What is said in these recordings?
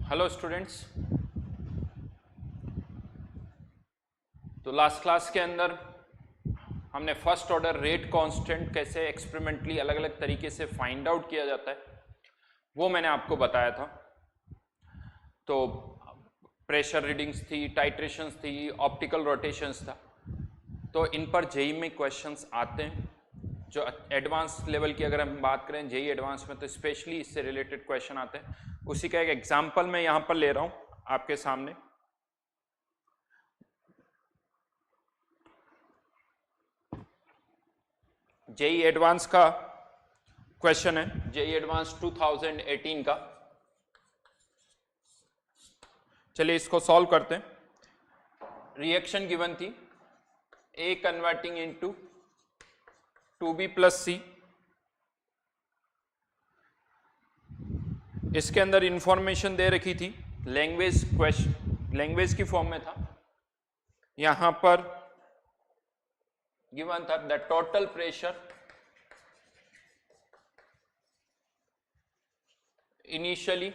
Hello students. तो last class के अंदर हमने फर्स्ट ऑर्डर रेट कांस्टेंट कैसे एक्सपेरिमेंटली अलग अलग तरीके से फाइंड आउट किया जाता है वो मैंने आपको बताया था। तो प्रेशर रीडिंग्स थी, टाइट्रेशंस थी, ऑप्टिकल रोटेशंस था। तो इन पर जेई में क्वेश्चंस आते हैं। जो एडवांस लेवल की अगर हम बात करें जेई एडवांस में, तो स्पेशली इससे रिलेटेड क्वेश्चन आते हैं। उसी का एक एग्जाम्पल मैं यहाँ पर ले रहा हूँ आपके सामने। जेई एडवांस का क्वेश्चन है, जेई एडवांस 2018 का। चलिए इसको सॉल्व करते हैं। रिएक्शन गिवन थी ए कन्वर्टिंग इनटू 2b प्लस सी। इसके अंदर इंफॉर्मेशन दे रखी थी, लैंग्वेज क्वेश्चन लैंग्वेज की फॉर्म में था। यहां पर गिवन था the total pressure initially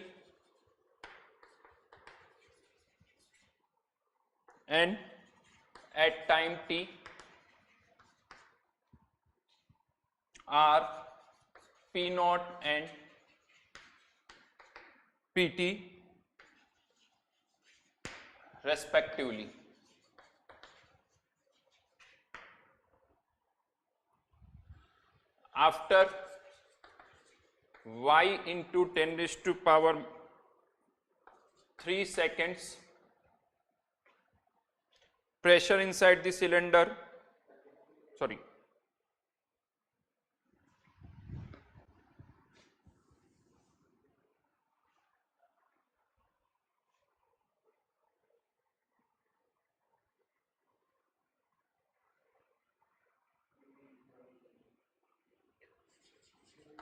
and at time t are P naught and PT respectively. After y into 10 raised to power 3 seconds, pressure inside the cylinder, sorry,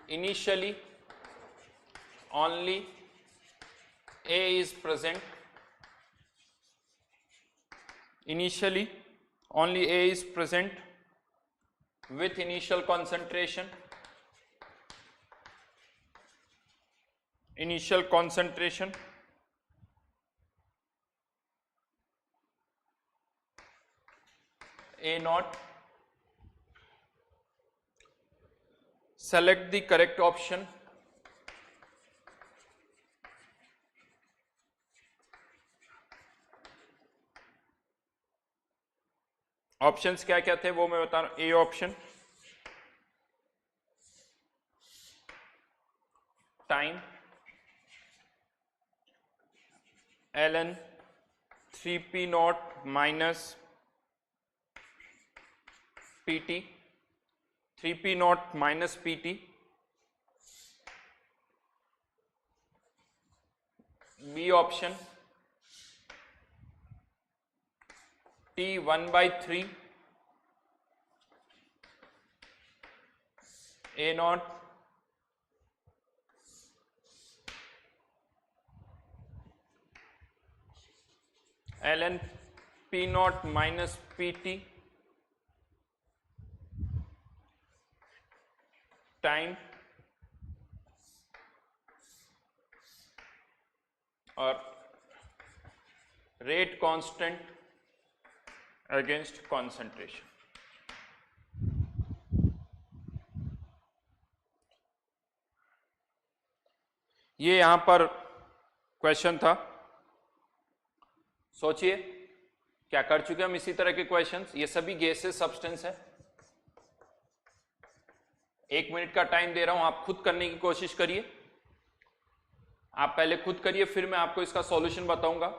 initially only A is present. Initially only A is present with initial concentration. Initial concentration A naught. Select the correct option. Options क्या क्या थे वो मैं बता रहा हूं। A option time ln 3p not minus pt, 3p not minus pt। B option t 1/3 A not ln p not minus pt time और rate constant against concentration. ये यहां पर क्वेश्चन था। सोचिए क्या कर चुके हम इसी तरह के क्वेश्चंस। ये सभी गैसेस सब्सटेंस है। 1 मिनट का टाइम दे रहा हूं, आप खुद करने की कोशिश करिए। आप पहले खुद करिए, फिर मैं आपको इसका सॉल्यूशन बताऊंगा।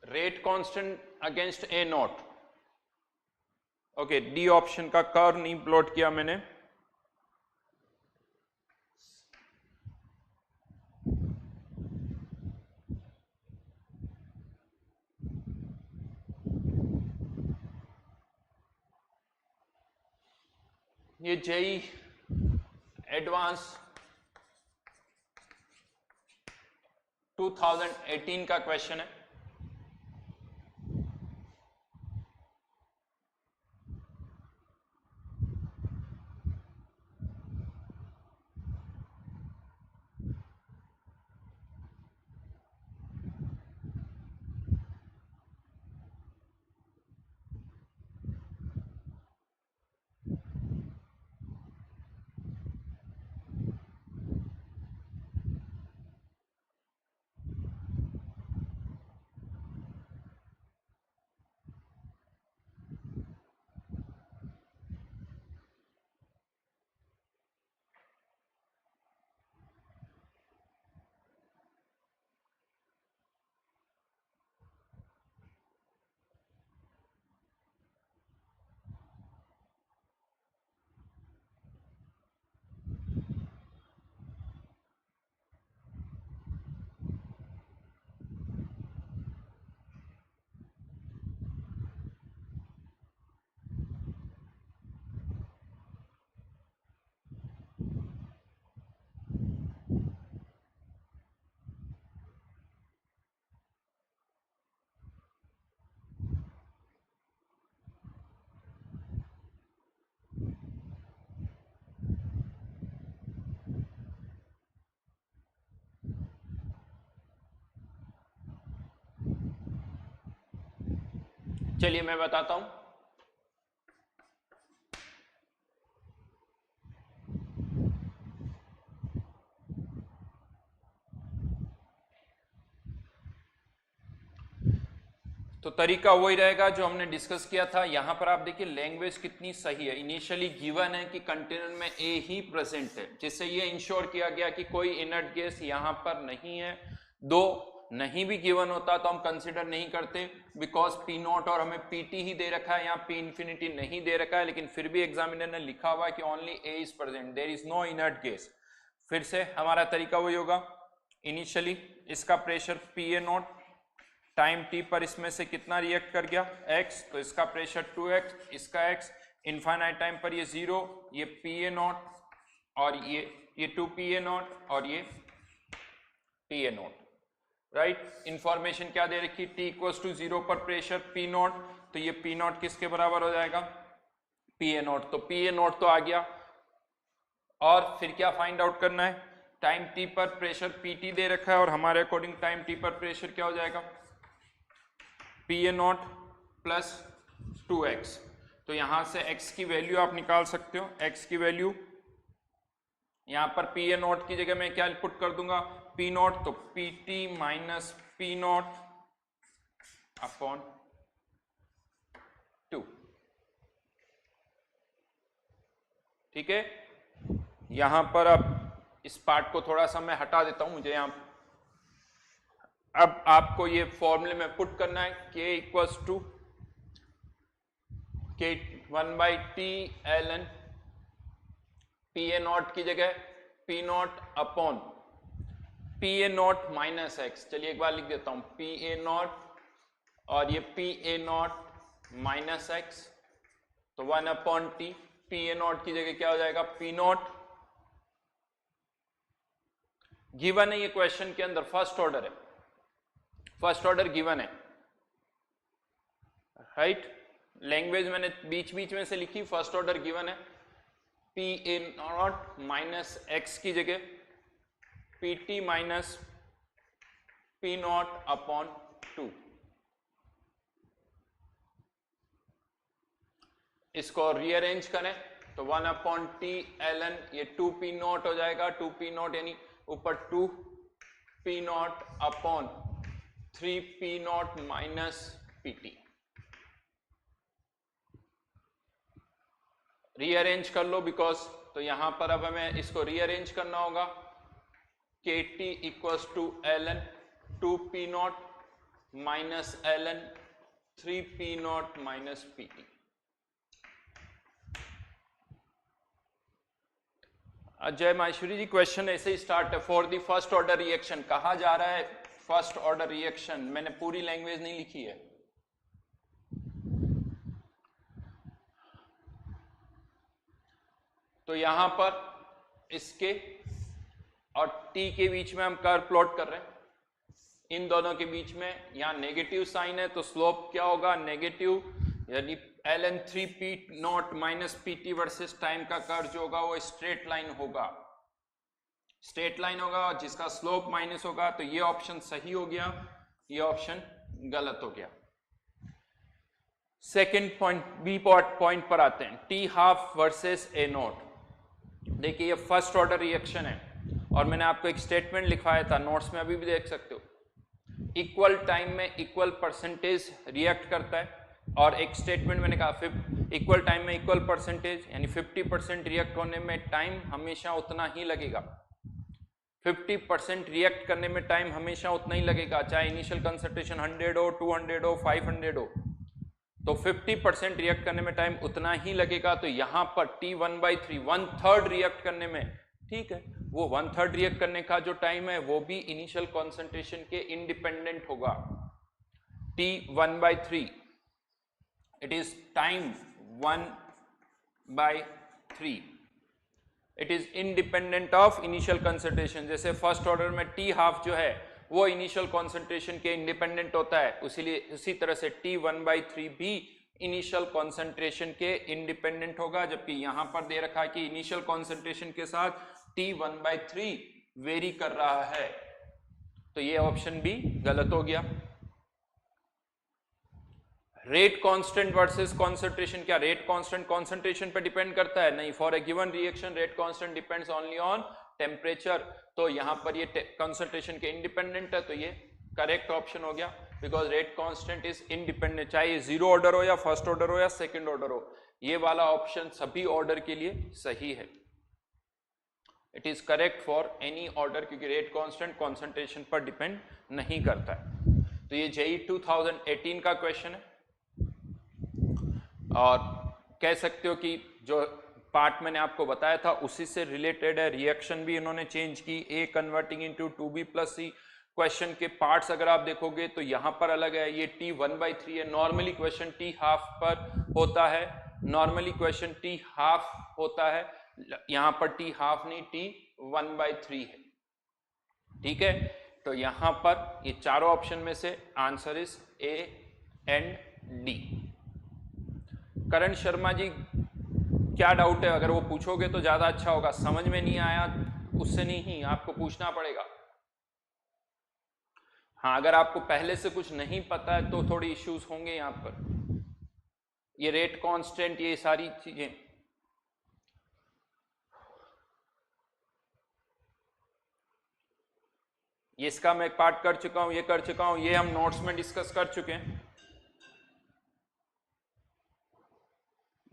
Rate constant against A not. Okay, D option का कर्व नहीं प्लॉट किया मैंने। ये जेई एडवांस 2018 का क्वेश्चन है। चलिए मैं बताता हूं। तो तरीका वही रहेगा जो हमने डिस्कस किया था। यहां पर आप देखिए लैंग्वेज कितनी सही है। इनिशियली गिवन है कि कंटेनर में ए ही प्रेजेंट है, जिससे ये इंश्योर किया गया कि कोई इनर्ट गैस यहां पर नहीं है। दो नहीं भी गिवन होता तो हम कंसिडर नहीं करते, बिकॉज पी नॉट और हमें पीटी ही दे रखा है, यहाँ पी इंफिनिटी नहीं दे रखा है, लेकिन फिर भी एग्जामिनर ने लिखा हुआ है कि only A is present, there is no inert gas. फिर से हमारा तरीका वही होगा। इनिशियली इसका pressure P A not, time T पर इसमें से कितना रिएक्ट कर गया x, तो इसका प्रेशर 2x, इसका x, इनफाइनाइट टाइम पर ये 0, ये पी ए नॉट और ये 2 पी ए नॉट और ये P A not. Right, information क्या दे रखी, t इक्वल्स टू 0 पर प्रेशर पी नॉट, तो ये पी नॉट किसके बराबर हो जाएगा, पी ए नॉट। तो पी ए नॉट तो आ गया, और फिर क्या फाइंड आउट करना है, टाइम टी पर प्रेशर पी टी दे रखा है, और हमारे अकॉर्डिंग टाइम टी पर प्रेशर क्या हो जाएगा, P A not plus 2x। तो यहां से x की वैल्यू आप निकाल सकते हो। x की वैल्यू यहां पर पी ए नॉट की जगह मैं क्या पुट कर दूंगा, पी नॉट, तो P T minus P not upon 2। ठीक है, यहां पर अब इस पार्ट को थोड़ा सा मैं हटा देता हूं, मुझे यहां अब आपको ये फॉर्मूले में पुट करना है, k equals to k 1/t ln P A not की जगह P not upon P A not minus X. चलिए एक बार लिख देता हूं, पी ए नॉट और ये P A not minus x, तो 1 upon T, P A not की जगह क्या हो जाएगा, पी नॉट। गिवन है ये क्वेश्चन के अंदर, फर्स्ट ऑर्डर है, फर्स्ट ऑर्डर गिवन है। राइट, लैंग्वेज मैंने बीच बीच में से लिखी, फर्स्ट ऑर्डर गिवन है। P A not minus x की जगह P T minus P not upon 2। इसको रीअरेंज करें तो 1 अपॉन टी एल एन, ये 2 पी नॉट हो जाएगा, 2 पी नॉट यानी ऊपर 2 P not upon 3 P not minus P T. Rearrange कर लो बिकॉज, तो यहां पर अब हमें इसको रीअरेंज करना होगा, K T equals to L N 2 P not minus ln 3p not minus pt। Ajay Maheshwari ji question ऐसे ही स्टार्ट है, for the first order reaction कहा जा रहा है। फर्स्ट ऑर्डर रिएक्शन मैंने पूरी लैंग्वेज नहीं लिखी है। तो यहां पर इसके और t के बीच में हम कर्व प्लॉट कर रहे हैं। इन दोनों के बीच में यहां नेगेटिव साइन है तो स्लोप क्या होगा, नेगेटिव, यानी ln 3p not minus pt versus time का कर्व जो होगा वो स्ट्रेट लाइन होगा, स्ट्रेट लाइन होगा जिसका स्लोप माइनस होगा। तो ये ऑप्शन सही हो गया, ये ऑप्शन गलत हो गया। सेकेंड पॉइंट, बी पॉइंट पर आते हैं, T half versus A note. देखिए ये फर्स्ट ऑर्डर रिएक्शन है और मैंने आपको एक स्टेटमेंट लिखवाया था, नोट्स में अभी भी देख सकते हो। इक्वल टाइम में इक्वल परसेंटेज रिएक्ट करता है और एक स्टेटमेंट मैंने कहा इक्वल टाइम में इक्वल परसेंटेज यानी 50% रिएक्ट होने में टाइम हमेशा उतना ही लगेगा। 50% रिएक्ट करने में टाइम हमेशा उतना ही लगेगा, चाहे इनिशियल कंसंट्रेशन 100 हो, 200 हो, 500 हो, तो 50% रिएक्ट करने में टाइम उतना ही लगेगा। तो यहां पर T1/3 1/3 रिएक्ट करने में, ठीक है, वो 1/3 रिएक्ट करने का जो टाइम है वो भी इनिशियल कॉन्सेंट्रेशन के इंडिपेंडेंट होगा। T1/3 it is time 1/3, it is independent of initial concentration. जैसे फर्स्ट ऑर्डर में टी हाफ जो है वो इनिशियल कॉन्सेंट्रेशन के इंडिपेंडेंट होता है, उसी तरह से T1/3 भी इनिशियल कॉन्सेंट्रेशन के इंडिपेंडेंट होगा। जबकि यहां पर दे रखा है कि इनिशियल कॉन्सेंट्रेशन के साथ T1/3 वेरी कर रहा है, तो ये ऑप्शन भी गलत हो गया। रेट कांस्टेंट वर्सेस कॉन्सेंट्रेशन, क्या रेट कांस्टेंट कॉन्सेंट्रेशन पे डिपेंड करता है? नहीं, for a given reaction rate constant depends only on temperature. तो यहां पर ये कॉन्सेंट्रेशन के इंडिपेंडेंट है, तो ये करेक्ट ऑप्शन हो गया, because rate constant is independent, चाहे ये जीरो ऑर्डर हो या फर्स्ट ऑर्डर हो या सेकेंड ऑर्डर हो, ये वाला ऑप्शन सभी ऑर्डर के लिए सही है। It is correct for any order, क्योंकि रेट कांस्टेंट कॉन्सेंट्रेशन पर डिपेंड नहीं करता है। तो ये JEE 2018 का क्वेश्चन है और कह सकते हो कि जो पार्ट मैंने आपको बताया था उसी से रिलेटेड है। रिएक्शन भी इन्होंने चेंज की, A converting into 2B+C। Question के पार्ट्स अगर आप देखोगे तो यहां पर अलग है, ये T1/3 है। नॉर्मली क्वेश्चन T हाफ पर होता है, नॉर्मली क्वेश्चन T हाफ होता है, यहां पर T हाफ नहीं T1/3 है, ठीक है। तो यहां पर ये चारों ऑप्शन में से answer is A and D। करण शर्मा जी क्या डाउट है? अगर वो पूछोगे तो ज्यादा अच्छा होगा, समझ में नहीं आया उससे नहीं, आपको पूछना पड़ेगा। हाँ, अगर आपको पहले से कुछ नहीं पता है तो थोड़ी इश्यूज होंगे यहां पर, ये रेट कांस्टेंट, ये सारी चीजें। ये इसका मैं पार्ट कर चुका हूं, ये कर चुका हूं, ये हम नोट्स में डिस्कस कर चुके हैं,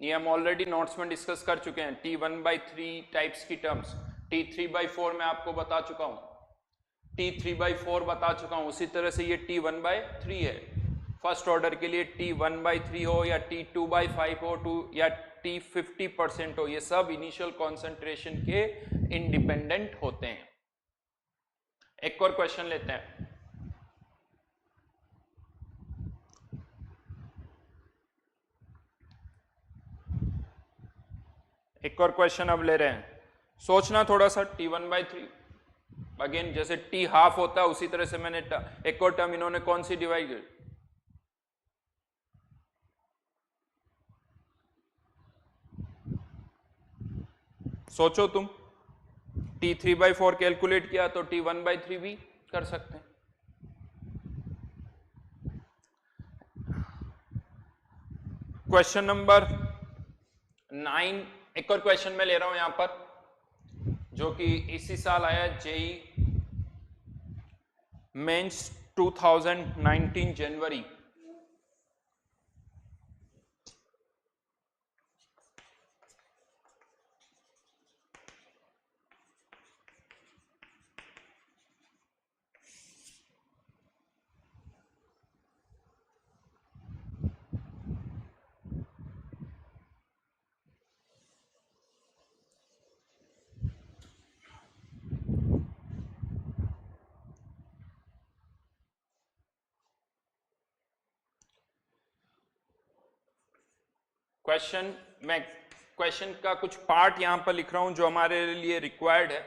ये हम ऑलरेडी नोट्स में डिस्कस कर चुके हैं। T1/3 टाइप्स की टर्म्स, T3/4 मैं आपको बता चुका हूं, T3/4 बता चुका हूं, उसी तरह से ये T1/3 है। फर्स्ट ऑर्डर के लिए T1/3 हो या T2/5 हो या T50% हो, ये सब इनिशियल कॉन्सेंट्रेशन के इंडिपेंडेंट होते हैं। एक और क्वेश्चन लेते हैं। एक और क्वेश्चन अब ले रहे हैं, सोचना थोड़ा सा। T1/3 अगेन जैसे T हाफ होता है उसी तरह से मैंने एक और टर्म इन्होंने कौन सी डिवाइड की, सोचो तुम। T3/4 कैलकुलेट किया तो T1/3 भी कर सकते हैं। क्वेश्चन नंबर 9, एक और क्वेश्चन मैं ले रहा हूं यहां पर, जो कि इसी साल आया, JEE मेंस 2019 जनवरी। क्वेश्चन, मैं क्वेश्चन का कुछ पार्ट यहां पर लिख रहा हूं जो हमारे लिए रिक्वायर्ड है।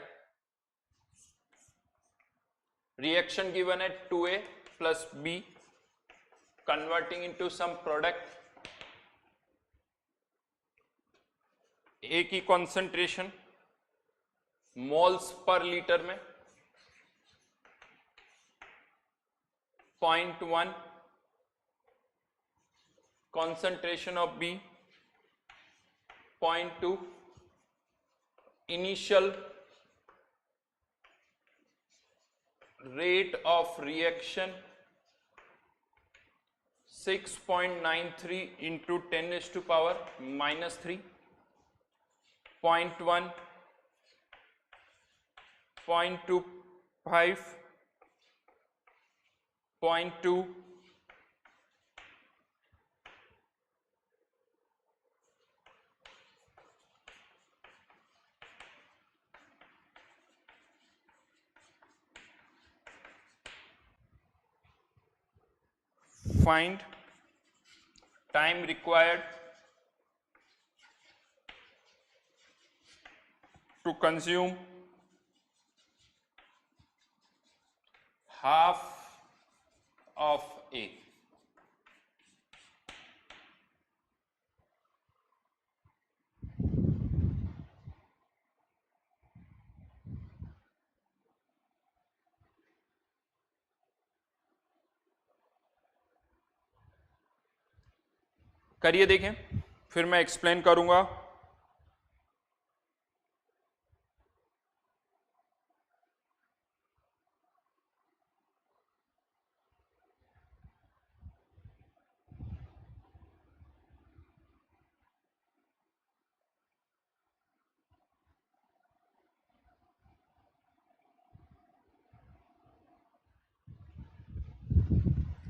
रिएक्शन गिवन है 2A plus B converting into some product, A की कॉन्सेंट्रेशन मोल्स पर लीटर में 0.1, concentration of B 0.2, initial rate of reaction 6.93 into 10 raised to power minus 3, 0.1, 0.25, 0.2, find time required to consume half of A. करिए देखें, फिर मैं explain करूंगा।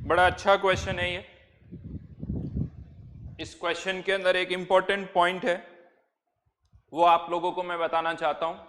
बड़ा अच्छा question है ये। इस क्वेश्चन के अंदर एक इंपॉर्टेंट पॉइंट है, वो आप लोगों को मैं बताना चाहता हूं।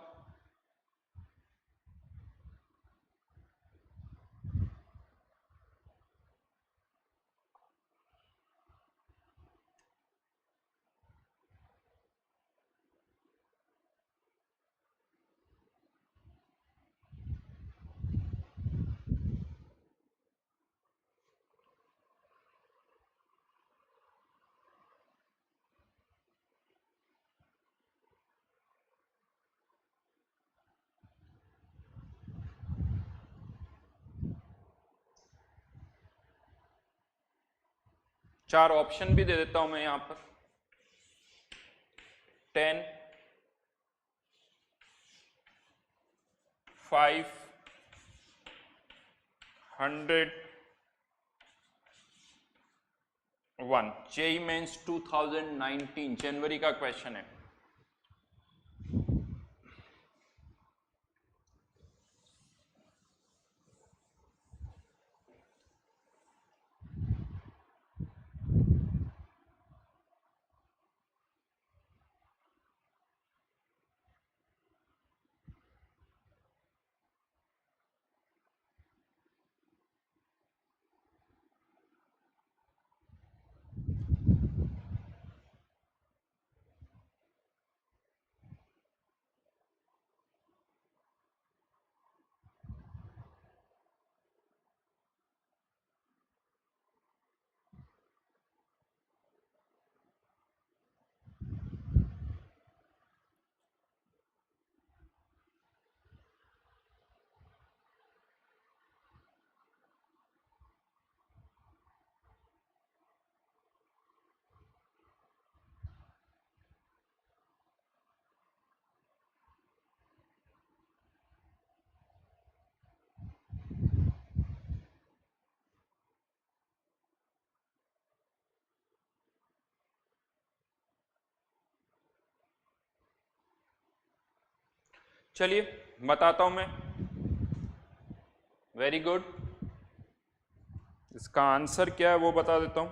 चार ऑप्शन भी दे देता हूं मैं यहां पर, 10, 5, 100, 1। जेई मेंस 2019 जनवरी का क्वेश्चन है। चलिए बताता हूं मैं। वेरी गुड, इसका आंसर क्या है वो बता देता हूं।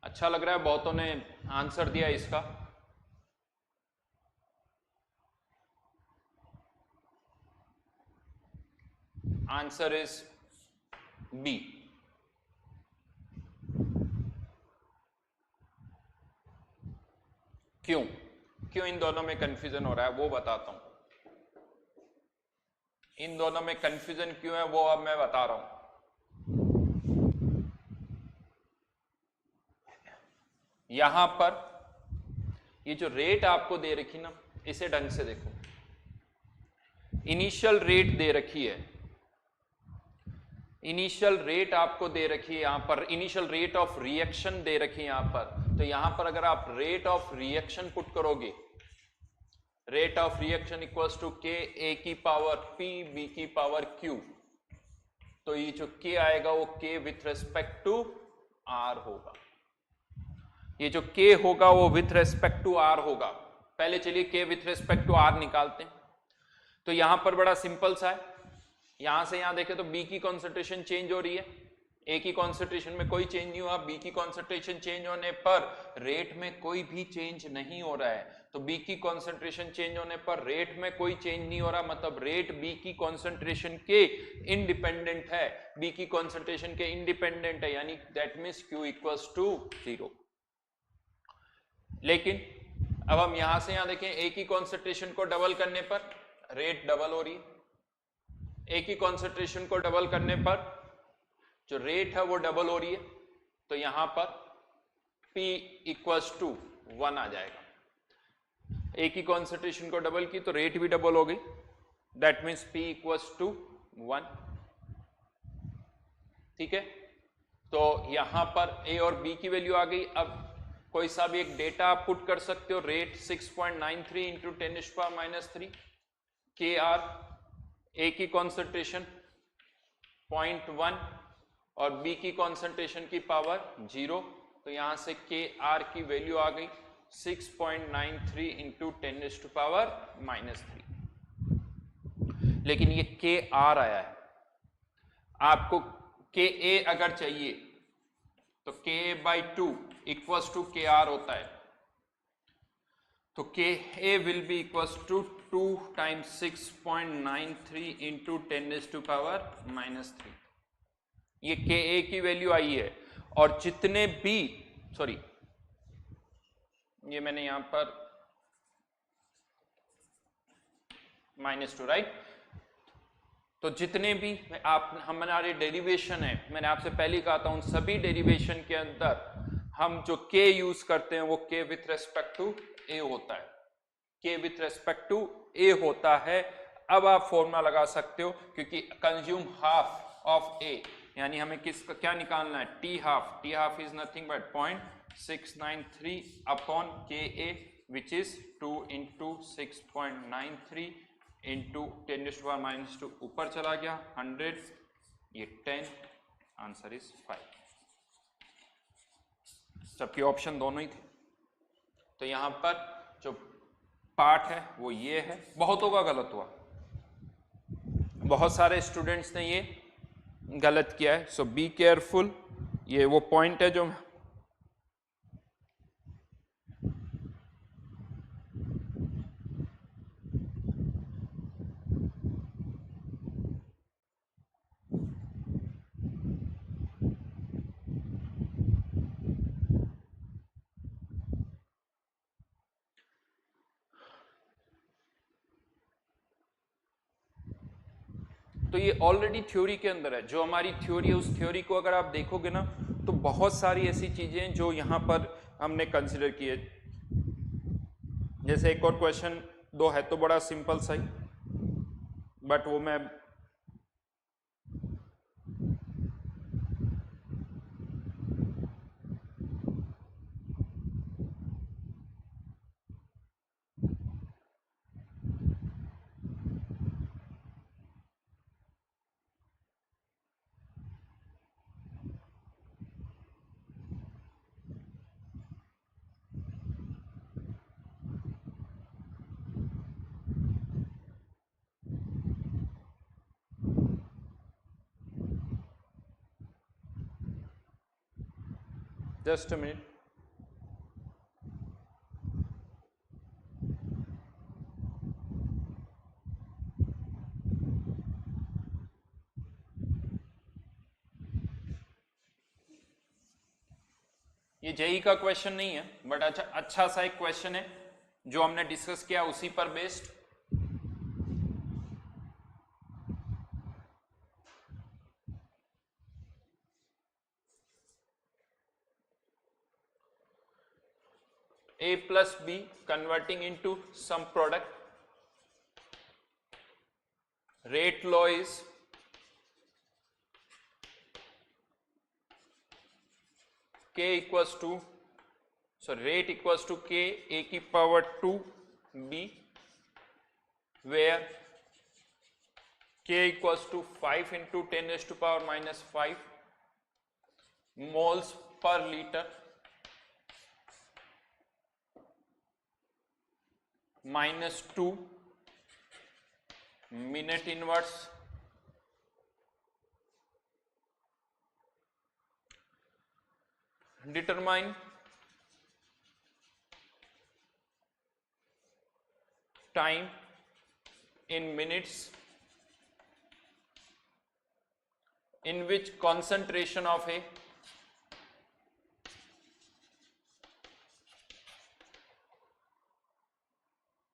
अच्छा लग रहा है, बहुतों ने आंसर दिया इसका। Answer is B. क्यों क्यों इन दोनों में कंफ्यूजन हो रहा है वो बताता हूं। इन दोनों में कंफ्यूजन क्यों है वो अब मैं बता रहा हूं। यहां पर ये जो रेट आपको दे रखी ना, इसे ढंग से देखो। इनिशियल रेट दे रखी है, इनिशियल रेट आपको दे रखी है यहां पर, इनिशियल रेट ऑफ रिएक्शन दे रखी है यहां पर। तो यहां पर अगर आप रेट ऑफ रिएक्शन पुट करोगे, rate of reaction equals to K A की पावर पी बी की पावर क्यू, तो ये जो के आएगा वो के विथ रेस्पेक्ट टू आर होगा। ये जो के होगा वो विथ रेस्पेक्ट टू आर होगा। पहले चलिए के विथ रेस्पेक्ट टू आर निकालते हैं। तो यहां पर बड़ा सिंपल सा है, यहां से यहां देखें तो बी की कॉन्सेंट्रेशन चेंज हो रही है, ए की कॉन्सेंट्रेशन में कोई चेंज नहीं हुआ। बी की कॉन्सेंट्रेशन चेंज होने पर रेट में कोई भी चेंज नहीं हो रहा है। तो बी की कॉन्सेंट्रेशन चेंज होने पर रेट में कोई चेंज नहीं हो रहा, मतलब रेट बी की कॉन्सेंट्रेशन के इंडिपेंडेंट है, बी की कॉन्सेंट्रेशन के इंडिपेंडेंट है, यानी that means Q equals to 0। लेकिन अब हम यहां से यहां देखें, ए की कॉन्सेंट्रेशन को डबल करने पर रेट डबल हो रही है, ए की कॉन्सेंट्रेशन को डबल करने पर जो रेट है वो डबल हो रही है। तो यहां पर P इक्वल्स टू 1 आ जाएगा। ए की कॉन्सेंट्रेशन को डबल की तो रेट भी डबल हो गई, that means P equals to 1। ठीक है, तो यहां पर ए और बी की वैल्यू आ गई। अब कोई सा भी एक डेटा आप पुट कर सकते हो, रेट 6.93 इंटू 10⁻³ के आर, ए की कॉन्सेंट्रेशन 0.1 और बी की कॉन्सेंट्रेशन की पावर 0। तो यहां से के आर की वैल्यू आ गई 6.93 इंटू 10⁻³ लेकिन ये के आर आया है, आपको के ए अगर चाहिए तो K A by 2 equals to K R होता है। तो K A will be equals to 2 times 6.93 into 10⁻³ ये के ए की वैल्यू आई है। और जितने भी, सॉरी ये मैंने यहां पर -2, राइट। तो जितने भी आप हमारे डेरिवेशन है, मैंने आपसे पहले कहा था, उन सभी डेरिवेशन के अंदर हम जो के यूज करते हैं वो के विथ रेस्पेक्ट टू ए होता है, के विथ रेस्पेक्ट टू ए होता है। अब आप फॉर्मूला लगा सकते हो, क्योंकि कंज्यूम हाफ ऑफ ए, यानी हमें किसका क्या निकालना है, T half. T half is nothing but 0.693 upon के ए विच इज 2 इंटू 6.93 इंटू 10⁻², ऊपर चला गया 100, ये 10, आंसर इज 5, जबकि ऑप्शन दोनों ही थे। तो यहां पर जो पार्ट है वो ये है, बहुतों का गलत हुआ, बहुत सारे स्टूडेंट्स ने ये गलत किया है। सो बी केयरफुल, ये वो पॉइंट है जो तो ये ऑलरेडी थ्योरी के अंदर है। जो हमारी थ्योरी है उस थ्योरी को अगर आप देखोगे ना, तो बहुत सारी ऐसी चीजें हैं जो यहां पर हमने कंसिडर किए। जैसे एक और क्वेश्चन 2 है तो बड़ा सिंपल सा ही, बट वो मैं जस्ट अ मिनट। ये जेई का क्वेश्चन नहीं है, बट अच्छा सा एक क्वेश्चन है जो हमने डिस्कस किया उसी पर based. A plus B converting into some product. Rate law is K equals to, so rate equals to K A की power 2 B, where K equals to 5 into 10 raised to power minus 5 moles per liter minus 2 minute inverse determine time in minutes in which concentration of A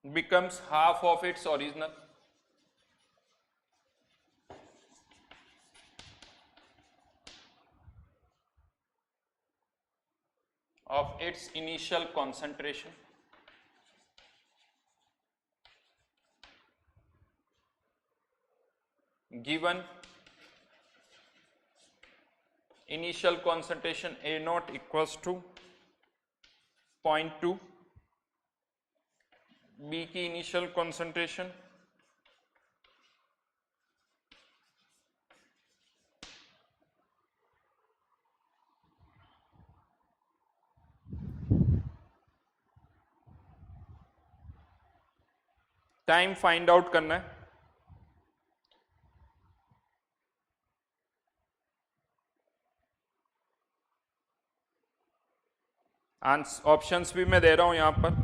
becomes half of its original. Of its initial concentration. Given initial concentration A naught equals to 0.2, B की initial concentration time find out करना है। Options भी मैं दे रहा हूं यहां पर।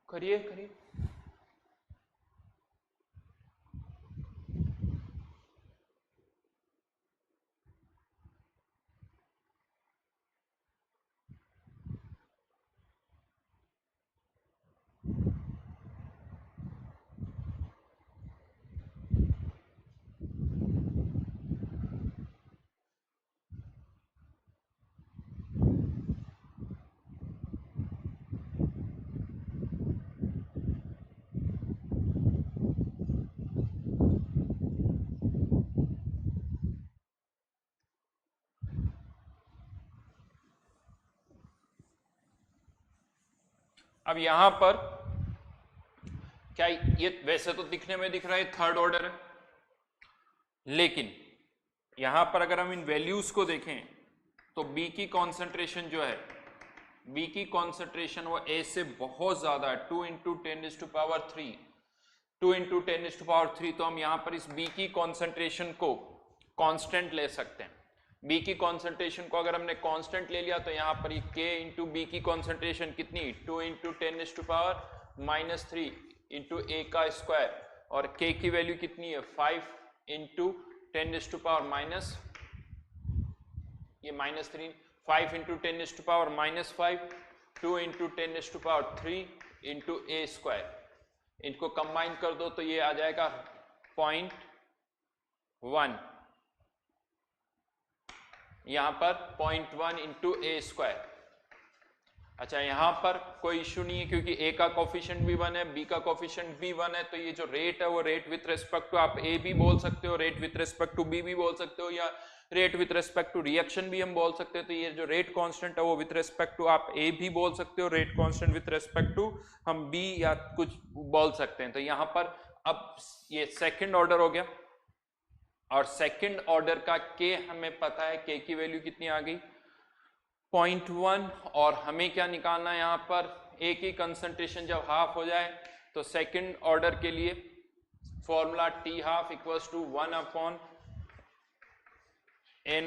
करिए करिए। अब यहां पर क्या ये वैसे तो दिखने में दिख रहा है थर्ड ऑर्डर है, लेकिन यहां पर अगर हम इन वैल्यूज को देखें तो बी की कॉन्सेंट्रेशन जो है, बी की कॉन्सेंट्रेशन वो ए से बहुत ज्यादा है, 2 इंटू 10⁻3, 2 इंटू 10⁻3। तो हम यहां पर इस बी की कॉन्सेंट्रेशन को कांस्टेंट ले सकते हैं। बी की कॉन्सेंट्रेशन को अगर हमने कांस्टेंट ले लिया तो यहां पर के इंटू बी की कॉन्सेंट्रेशन कितनी, 2 इंटू 10⁻³ इंटू ए का स्क्वायर, और के की वैल्यू कितनी है 5 इंटू 10⁻⁻, ये -3, 5 इंटू 10⁻⁻5, 2 इंटू 10⁻³ इंटू ए स्क्वायर। इनको कंबाइन कर दो तो ये आ जाएगा 0.1, यहां पर 0.1 इंटू ए स्क्वायर। अच्छा, यहां पर कोई इश्यू नहीं है क्योंकि ए का कोफिशिएंट भी 1 है, बी का कोफिशिएंट भी 1 है, तो ये जो रेट है वो रेट विथ रेस्पेक्ट टू आप ए भी बोल सकते हो, rate with respect to B भी बोल सकते हो, या rate with respect to reaction भी हम बोल सकते हो। तो ये जो रेट कांस्टेंट है वो विथ रेस्पेक्ट टू आप ए भी बोल सकते हो, rate constant with respect to हम बी या कुछ बोल सकते हैं। तो यहां पर अब ये सेकंड ऑर्डर हो गया, और सेकंड ऑर्डर का के हमें पता है, के की वैल्यू कितनी आ गई 0.1, और हमें क्या निकालना है यहाँ पर, ए की कंसंट्रेशन जब हाफ हो जाए तो सेकंड ऑर्डर के लिए formula T half equals to 1 upon A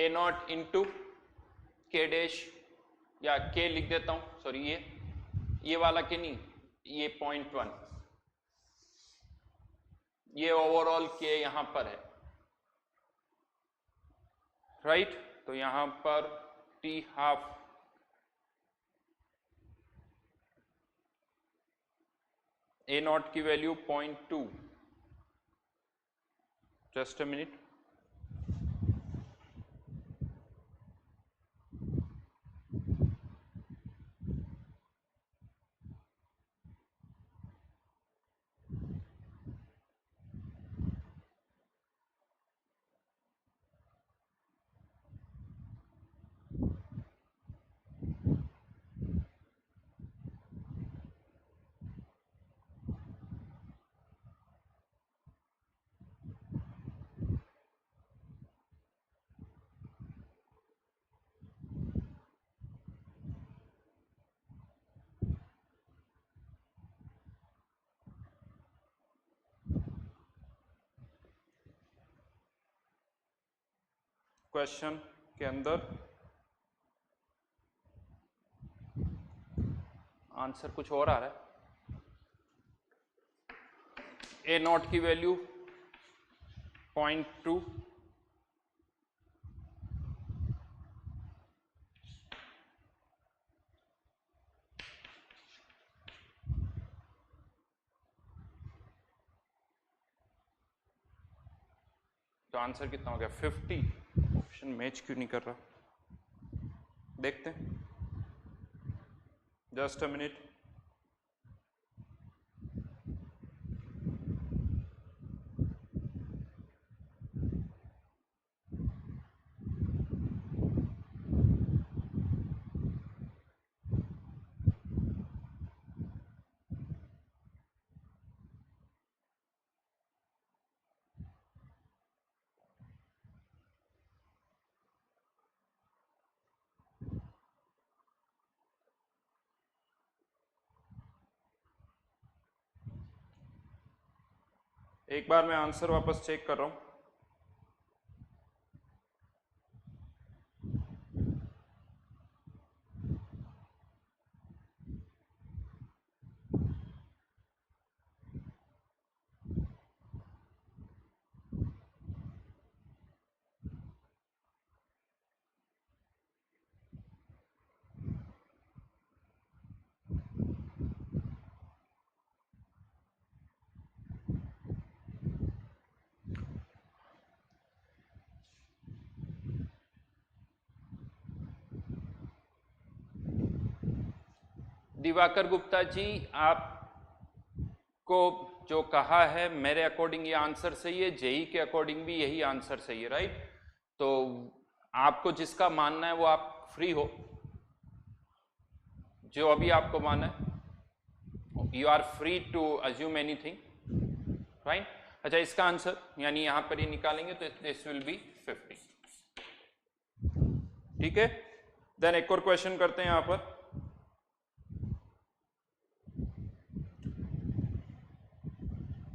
not into K dash, या के लिख देता हूं, सॉरी ये वाला के नहीं, ये 0.1, ये ओवरऑल के यहां पर है, राइट। तो यहां पर टी हाफ ए नॉट की value 0.2, just a minute, question के अंदर आंसर कुछ और आ रहा है। ए नॉट की वैल्यू 0.2, तो आंसर कितना हो गया 50। ऑप्शन मैच क्यों नहीं कर रहा, देखते हैं। Just a minute. एक बार मैं आंसर वापस चेक कर रहा हूं। दिवाकर गुप्ता जी, आपको जो कहा है मेरे अकॉर्डिंग ये आंसर सही है, जेई के अकॉर्डिंग भी यही आंसर सही है, राइट। तो आपको जिसका मानना है वो आप फ्री हो, जो अभी आपको मानना है, you are free to assume anything, right. अच्छा, इसका आंसर यानी यहां पर ये निकालेंगे तो दिस विल बी 50। ठीक है, देन एक और क्वेश्चन करते हैं यहां पर।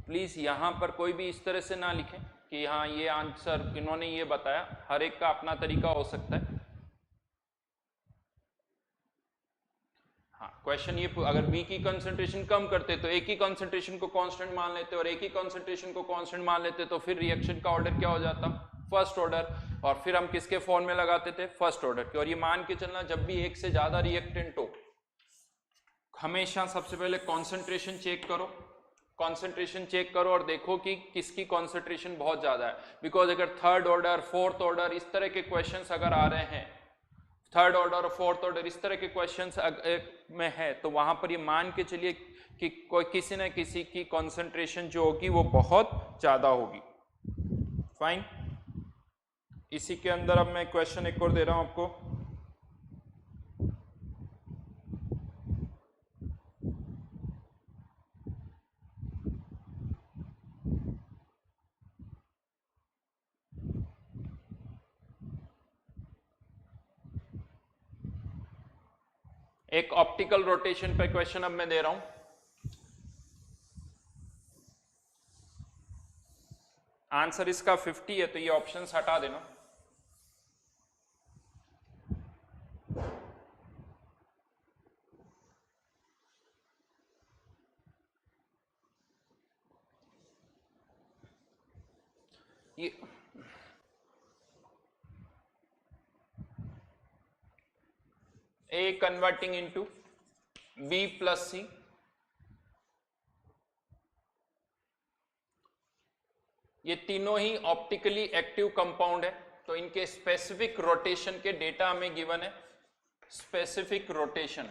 प्लीज यहां पर कोई भी इस तरह से ना लिखें कि हाँ ये आंसर इन्होंने ये बताया, हर एक का अपना तरीका हो सकता है। हाँ, क्वेश्चन ये अगर बी की कंसंट्रेशन कम करते तो एक ही कंसंट्रेशन को कांस्टेंट मान लेते और एक ही कंसंट्रेशन को कांस्टेंट मान लेते तो फिर रिएक्शन का ऑर्डर क्या हो जाता, फर्स्ट ऑर्डर। और फिर हम किसके फॉर्म में लगाते थे, फर्स्ट ऑर्डर के। और ये मान के चलना, जब भी एक से ज्यादा रिएक्टेंट हो, हमेशा सबसे पहले कॉन्सेंट्रेशन चेक करो, कॉन्सेंट्रेशन चेक करो और देखो कि किसकी कॉन्सेंट्रेशन बहुत ज्यादा है। बिकॉज अगर थर्ड ऑर्डर, फोर्थ ऑर्डर इस तरह के क्वेश्चंस अगर आ रहे हैं, थर्ड ऑर्डर और फोर्थ ऑर्डर इस तरह के क्वेश्चंस में है, तो वहां पर ये मान के चलिए कि कोई किसी न किसी की कॉन्सेंट्रेशन जो होगी वो बहुत ज्यादा होगी। फाइन, इसी के अंदर अब मैं क्वेश्चन एक और दे रहा हूं आपको। एक ऑप्टिकल रोटेशन पे क्वेश्चन अब मैं दे रहा हूं। आंसर इसका 50 है, तो ये ऑप्शंस हटा देना। ये A converting into B plus C, ये तीनों ही ऑप्टिकली एक्टिव कंपाउंड है, तो इनके स्पेसिफिक रोटेशन के डेटा हमें गिवन है। स्पेसिफिक रोटेशन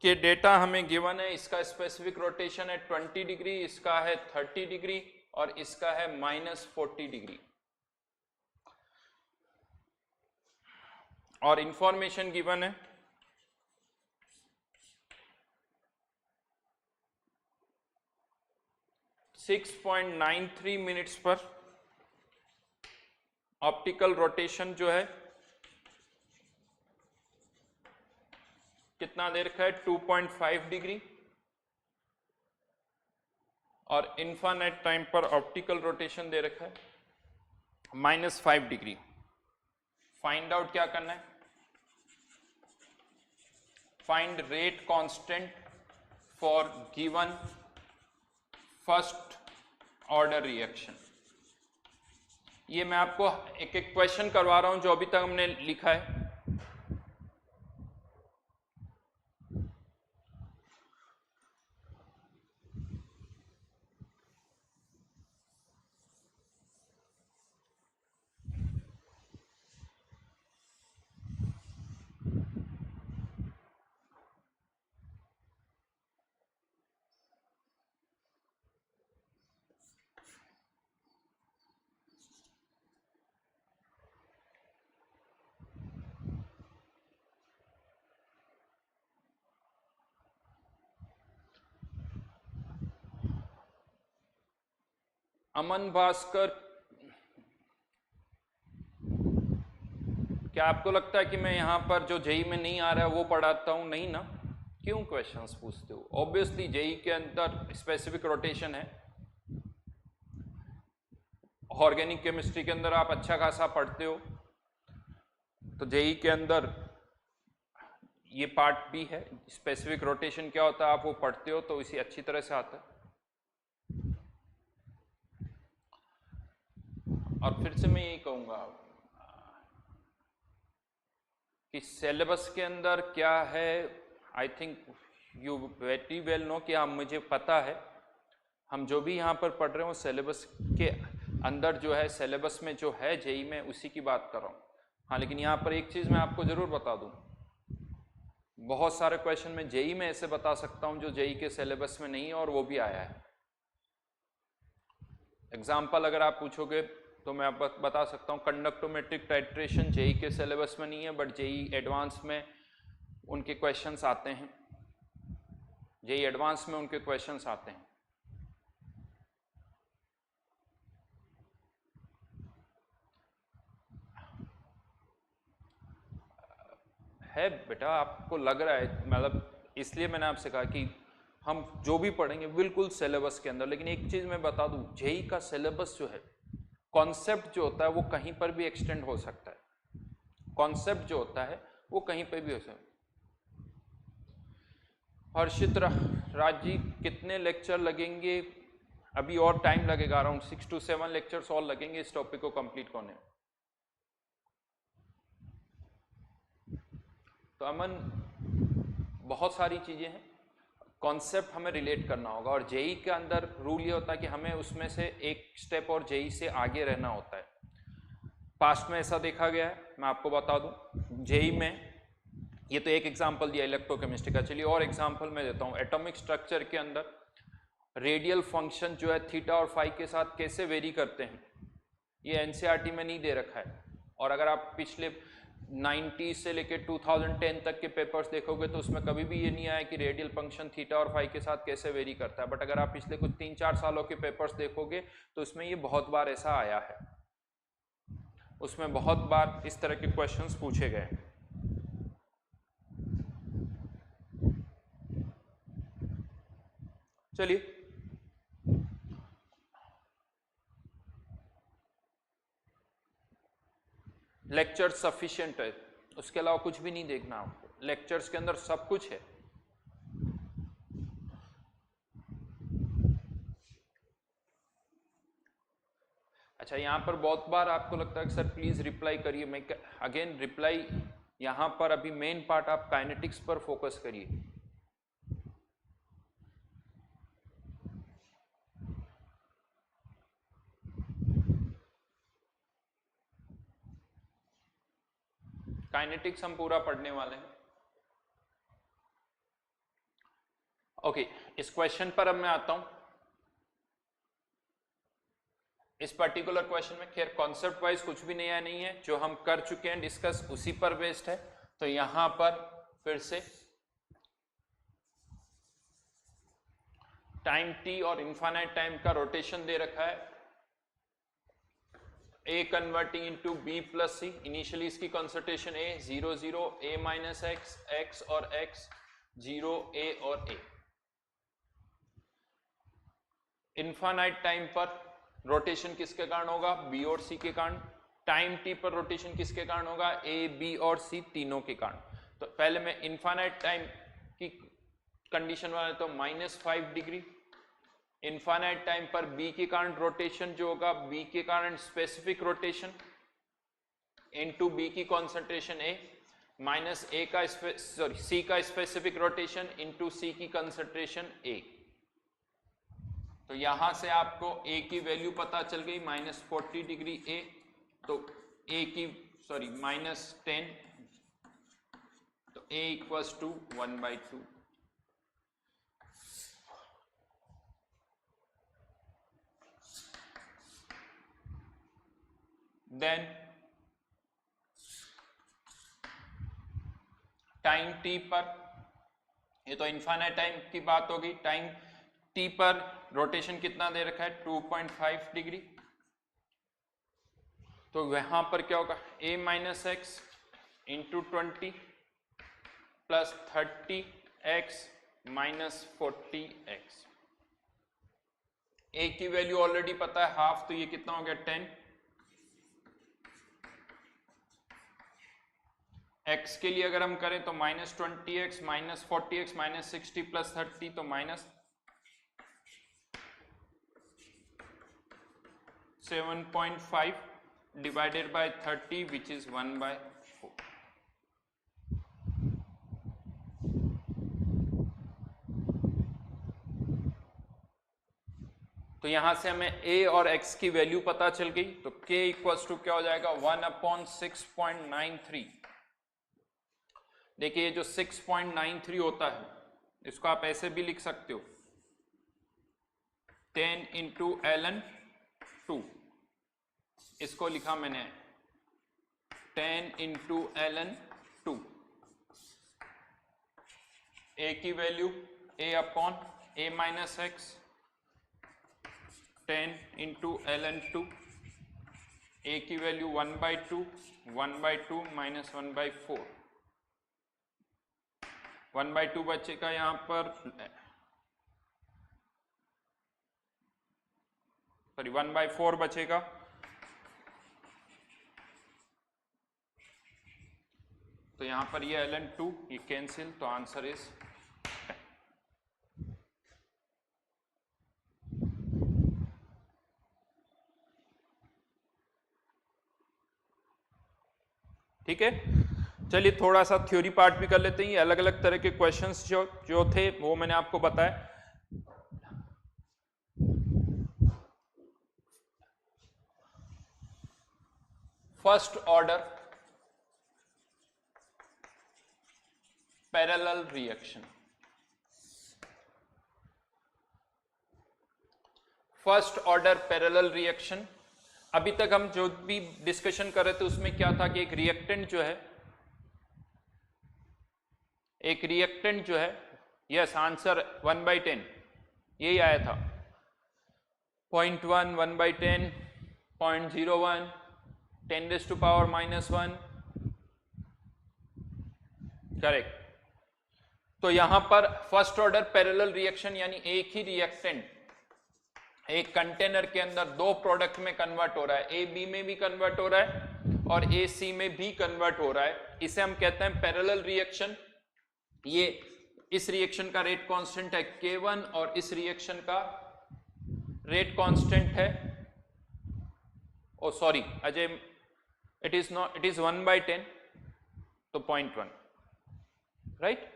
के डेटा हमें गिवन है। इसका स्पेसिफिक रोटेशन है 20 डिग्री, इसका है 30 डिग्री और इसका है -40 डिग्री। और इंफॉर्मेशन गिवन है 6.93 मिनट्स पर ऑप्टिकल रोटेशन जो है कितना दे रखा है, 2.5 डिग्री। और इन्फानेट टाइम पर ऑप्टिकल रोटेशन दे रखा है -5 डिग्री। फाइंड आउट क्या करना है, find rate constant for given first order reaction. ये मैं आपको एक एक क्वेश्चन करवा रहा हूं जो अभी तक हमने लिखा है। अमन भास्कर, क्या आपको लगता है कि मैं यहां पर जो जेई में नहीं आ रहा है वो पढ़ाता हूं? नहीं ना, क्यों क्वेश्चंस पूछते हो? ऑब्वियसली जेई के अंदर स्पेसिफिक रोटेशन है, ऑर्गेनिक केमिस्ट्री के अंदर आप अच्छा खासा पढ़ते हो, तो जेई के अंदर ये पार्ट भी है, स्पेसिफिक रोटेशन क्या होता है आप वो पढ़ते हो, तो इसी अच्छी तरह से आता है। और फिर से मैं यही कहूंगा कि सिलेबस के अंदर क्या है, I think you very well know कि हम, मुझे पता है हम जो भी यहाँ पर पढ़ रहे हो सिलेबस के अंदर जो है, सिलेबस में जो है जेई में, उसी की बात कर रहा हूँ। हाँ, लेकिन यहाँ पर एक चीज़ मैं आपको ज़रूर बता दूँ, बहुत सारे क्वेश्चन मैं जेई में ऐसे बता सकता हूँ जो जेई के सिलेबस में नहीं है, और वो भी आया है। एग्जाम्पल अगर आप पूछोगे तो मैं आपको बता सकता हूँ, कंडक्टोमेट्रिक टाइट्रेशन जेई के सिलेबस में नहीं है, बट जेई एडवांस में उनके क्वेश्चंस आते हैं, जेई एडवांस में उनके क्वेश्चंस आते हैं। है बेटा, आपको लग रहा है, मतलब इसलिए मैंने आपसे कहा कि हम जो भी पढ़ेंगे बिल्कुल सिलेबस के अंदर। लेकिन एक चीज मैं बता दूं, जेई का सिलेबस जो है, कॉन्सेप्ट जो होता है वो कहीं पर भी एक्सटेंड हो सकता है, कॉन्सेप्ट जो होता है वो कहीं पर भी हो सकता है। हर्षित राज जी, कितने लेक्चर लगेंगे? अभी और टाइम लगेगा, अराउंड 6 to 7 लेक्चर्स और लगेंगे इस टॉपिक को कंप्लीट करने। तो अमन, बहुत सारी चीजें हैं, कॉन्सेप्ट हमें रिलेट करना होगा, और जेई के अंदर रूल ये होता है कि हमें उसमें से एक स्टेप और जेई से आगे रहना होता है। पास्ट में ऐसा देखा गया है, मैं आपको बता दूं, जेई में ये तो एक एग्जांपल दिया इलेक्ट्रोकेमिस्ट्री का, चलिए और एग्जांपल मैं देता हूं। एटॉमिक स्ट्रक्चर के अंदर रेडियल फंक्शन जो है थीटा और फाई के साथ कैसे वेरी करते हैं, ये एनसीईआरटी में नहीं दे रखा है। और अगर आप पिछले 90 से लेकर 2010 तक के पेपर्स देखोगे तो उसमें कभी भी ये नहीं आया कि रेडियल फंक्शन थीटा और फाई के साथ कैसे वेरी करता है। बट अगर आप पिछले कुछ 3-4 सालों के पेपर्स देखोगे तो उसमें ये बहुत बार ऐसा आया है, उसमें बहुत बार इस तरह के क्वेश्चंस पूछे गए। चलिए, लेक्चर सफिशिएंट है, उसके अलावा कुछ भी नहीं देखना आपको, लेक्चर्स के अंदर सब कुछ है। अच्छा, यहाँ पर बहुत बार आपको लगता है कि सर प्लीज रिप्लाई करिए, मैं अगेन रिप्लाई, यहाँ पर अभी मेन पार्ट आप काइनेटिक्स पर फोकस करिए। काइनेटिक्स हम पूरा पढ़ने वाले हैं। ओके, इस क्वेश्चन पर अब मैं आता हूं। इस पर्टिकुलर क्वेश्चन में खैर कॉन्सेप्ट वाइज कुछ भी नया नहीं है, जो हम कर चुके हैं डिस्कस उसी पर बेस्ड है। तो यहां पर फिर से टाइम टी और इनफाइनाइट टाइम का रोटेशन दे रखा है, A converting into B plus C, initially इसकी concentration A 0 0 A minus x, x और x 0 A और A। इनफाइनाइट टाइम पर रोटेशन किसके कारण होगा? B और C के कारण। टाइम t पर रोटेशन किसके कारण होगा? A, B और C तीनों के कारण। तो पहले मैं इनफाइनाइट टाइम की कंडीशन बना लेता हूं, -5 डिग्री। इनफाइनाइट टाइम पर B के कारण रोटेशन जो होगा, B के कारण स्पेसिफिक रोटेशन इनटू B की कॉन्सेंट्रेशन A, माइनस A का C का स्पेसिफिक रोटेशन इनटू C की कॉन्सेंट्रेशन A। तो यहां से आपको A की वैल्यू पता चल गई, -40 डिग्री A, तो A की -10, तो A equals to 1/2। Then time t पर, ये तो इनफाइनाइट टाइम की बात होगी, टाइम टी पर रोटेशन कितना दे रखा है 2.5 डिग्री, तो वहां पर क्या होगा a minus x into 20 plus 30x minus 40x। a की वैल्यू ऑलरेडी पता है हाफ, तो ये कितना हो गया 10। x के लिए अगर हम करें तो minus 20x minus 40x minus 60 plus 30, तो minus 7.5 divided by 30 which is 1/4। तो यहां से हमें a और x की वैल्यू पता चल गई, तो k इक्वल्स टू क्या हो जाएगा 1/6.93। देखिए ये जो 6.93 होता है इसको आप ऐसे भी लिख सकते हो 10 इंटू ln 2, इसको लिखा मैंने 10 इंटू ln 2। a की value a upon a minus x 10 into ln 2, a की वैल्यू 1/2, 1/2 माइनस 1/4, 1/2 बचेगा यहां पर, सॉरी 1/4 बचेगा। तो यहां पर ये ln 2 ये कैंसिल, तो आंसर इज 10। ठीक है, चलिए थोड़ा सा थ्योरी पार्ट भी कर लेते हैं। अलग अलग तरह के क्वेश्चंस जो थे वो मैंने आपको बताया। First order parallel reaction, first order parallel reaction. अभी तक हम जो भी डिस्कशन कर रहे थे उसमें क्या था कि एक रिएक्टेंट जो है यस आंसर 1/10 यही आया था, 0.1, 1/10, 0.01, 10⁻⁻1, करेक्ट। तो यहां पर फर्स्ट ऑर्डर पैरेलल रिएक्शन यानी एक ही रिएक्टेंट एक कंटेनर के अंदर दो प्रोडक्ट में कन्वर्ट हो रहा है, ए बी में भी कन्वर्ट हो रहा है और ए सी में भी कन्वर्ट हो रहा है, इसे हम कहते हैं पैरेलल रिएक्शन। ये इस रिएक्शन का रेट कांस्टेंट है K1 और इस रिएक्शन का रेट कांस्टेंट है, ओ सॉरी अजय, इट इज 1/10, तो 0.1, राइट,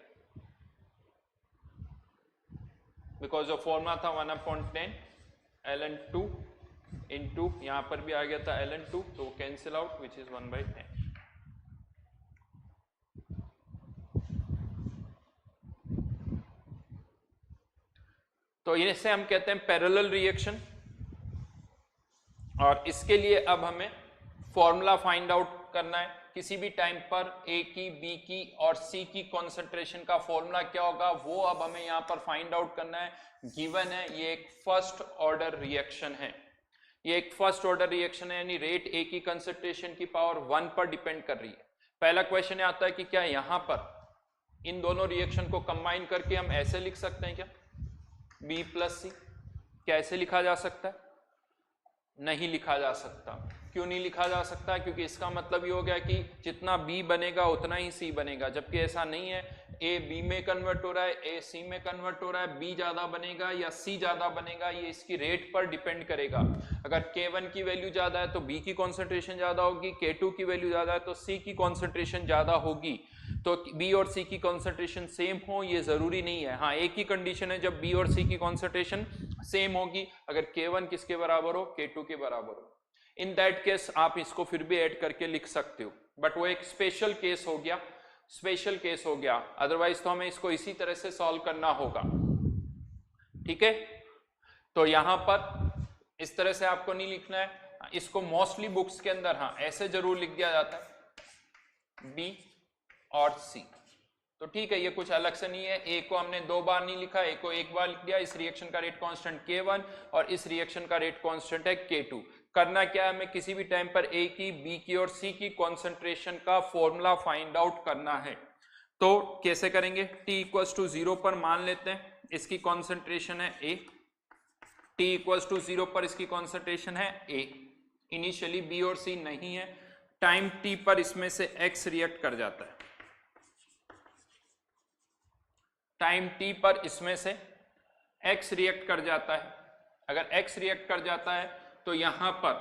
बिकॉज जो फॉर्मूला था 1/10 ln 2 इंटू यहां पर भी आ गया था ln 2, तो कैंसिल आउट विच इज 1/10। तो इसे हम कहते हैं पैरेलल रिएक्शन। और इसके लिए अब हमें फॉर्मूला फाइंड आउट करना है। किसी भी टाइम पर ए की, बी की और सी की कॉन्सेंट्रेशन का फॉर्मूला क्या होगा वो अब हमें यहां पर फाइंड आउट करना है। गिवन है ये एक फर्स्ट ऑर्डर रिएक्शन है, ये एक फर्स्ट ऑर्डर रिएक्शन है यानी रेट ए की कंसंट्रेशन की पावर 1 पर डिपेंड कर रही है। पहला क्वेश्चन आता है कि क्या यहां पर इन दोनों रिएक्शन को कंबाइन करके हम ऐसे लिख सकते हैं क्या, बी प्लस सी, क्या ऐसे लिखा जा सकता है? नहीं लिखा जा सकता। क्यों नहीं लिखा जा सकता? क्योंकि इसका मतलब ये हो गया कि जितना बी बनेगा उतना ही सी बनेगा, जबकि ऐसा नहीं है। ए बी में कन्वर्ट हो रहा है, ए सी में कन्वर्ट हो रहा है, बी ज्यादा बनेगा या सी ज्यादा बनेगा ये इसकी रेट पर डिपेंड करेगा। अगर K1 की वैल्यू ज्यादा है तो बी की कॉन्सेंट्रेशन ज्यादा होगी, K2 की वैल्यू ज्यादा है तो सी की कॉन्सेंट्रेशन ज्यादा होगी। तो बी और सी की कॉन्सेंट्रेशन सेम हो ये जरूरी नहीं है। हाँ, एक ही कंडीशन है जब बी और सी की कॉन्सेंट्रेशन सेम होगी, अगर K1 किसके बराबर हो, K2 के बराबर हो। इन दैट केस आप इसको फिर भी ऐड करके लिख सकते हो, बट वो एक स्पेशल केस हो गया, स्पेशल केस हो गया। अदरवाइज तो हमें इसको इसी तरह से सॉल्व करना होगा। ठीक है, तो यहां पर इस तरह से आपको नहीं लिखना है, इसको मोस्टली बुक्स के अंदर हाँ ऐसे जरूर लिख दिया जाता है, बी और सी। तो ठीक है, ये कुछ अलग से नहीं है। ए को हमने 2 बार नहीं लिखा, ए को 1 बार लिख दिया। इस रिएक्शन का रेट कांस्टेंट K1 और इस रिएक्शन का रेट कांस्टेंट है K2। करना क्या है, हमें किसी भी टाइम पर ए की, बी की और सी की कॉन्सेंट्रेशन का फॉर्मूला फाइंड आउट करना है। तो कैसे करेंगे, t इक्वल्स टू 0 पर मान लेते हैं इसकी कॉन्सेंट्रेशन है A, t इक्वल्स टू 0 पर इसकी कॉन्सेंट्रेशन है A, इनिशियली B और C नहीं है। टाइम t पर इसमें से X रिएक्ट कर जाता है, टाइम t पर इसमें से X रिएक्ट कर जाता है। अगर X रिएक्ट कर जाता है तो यहां पर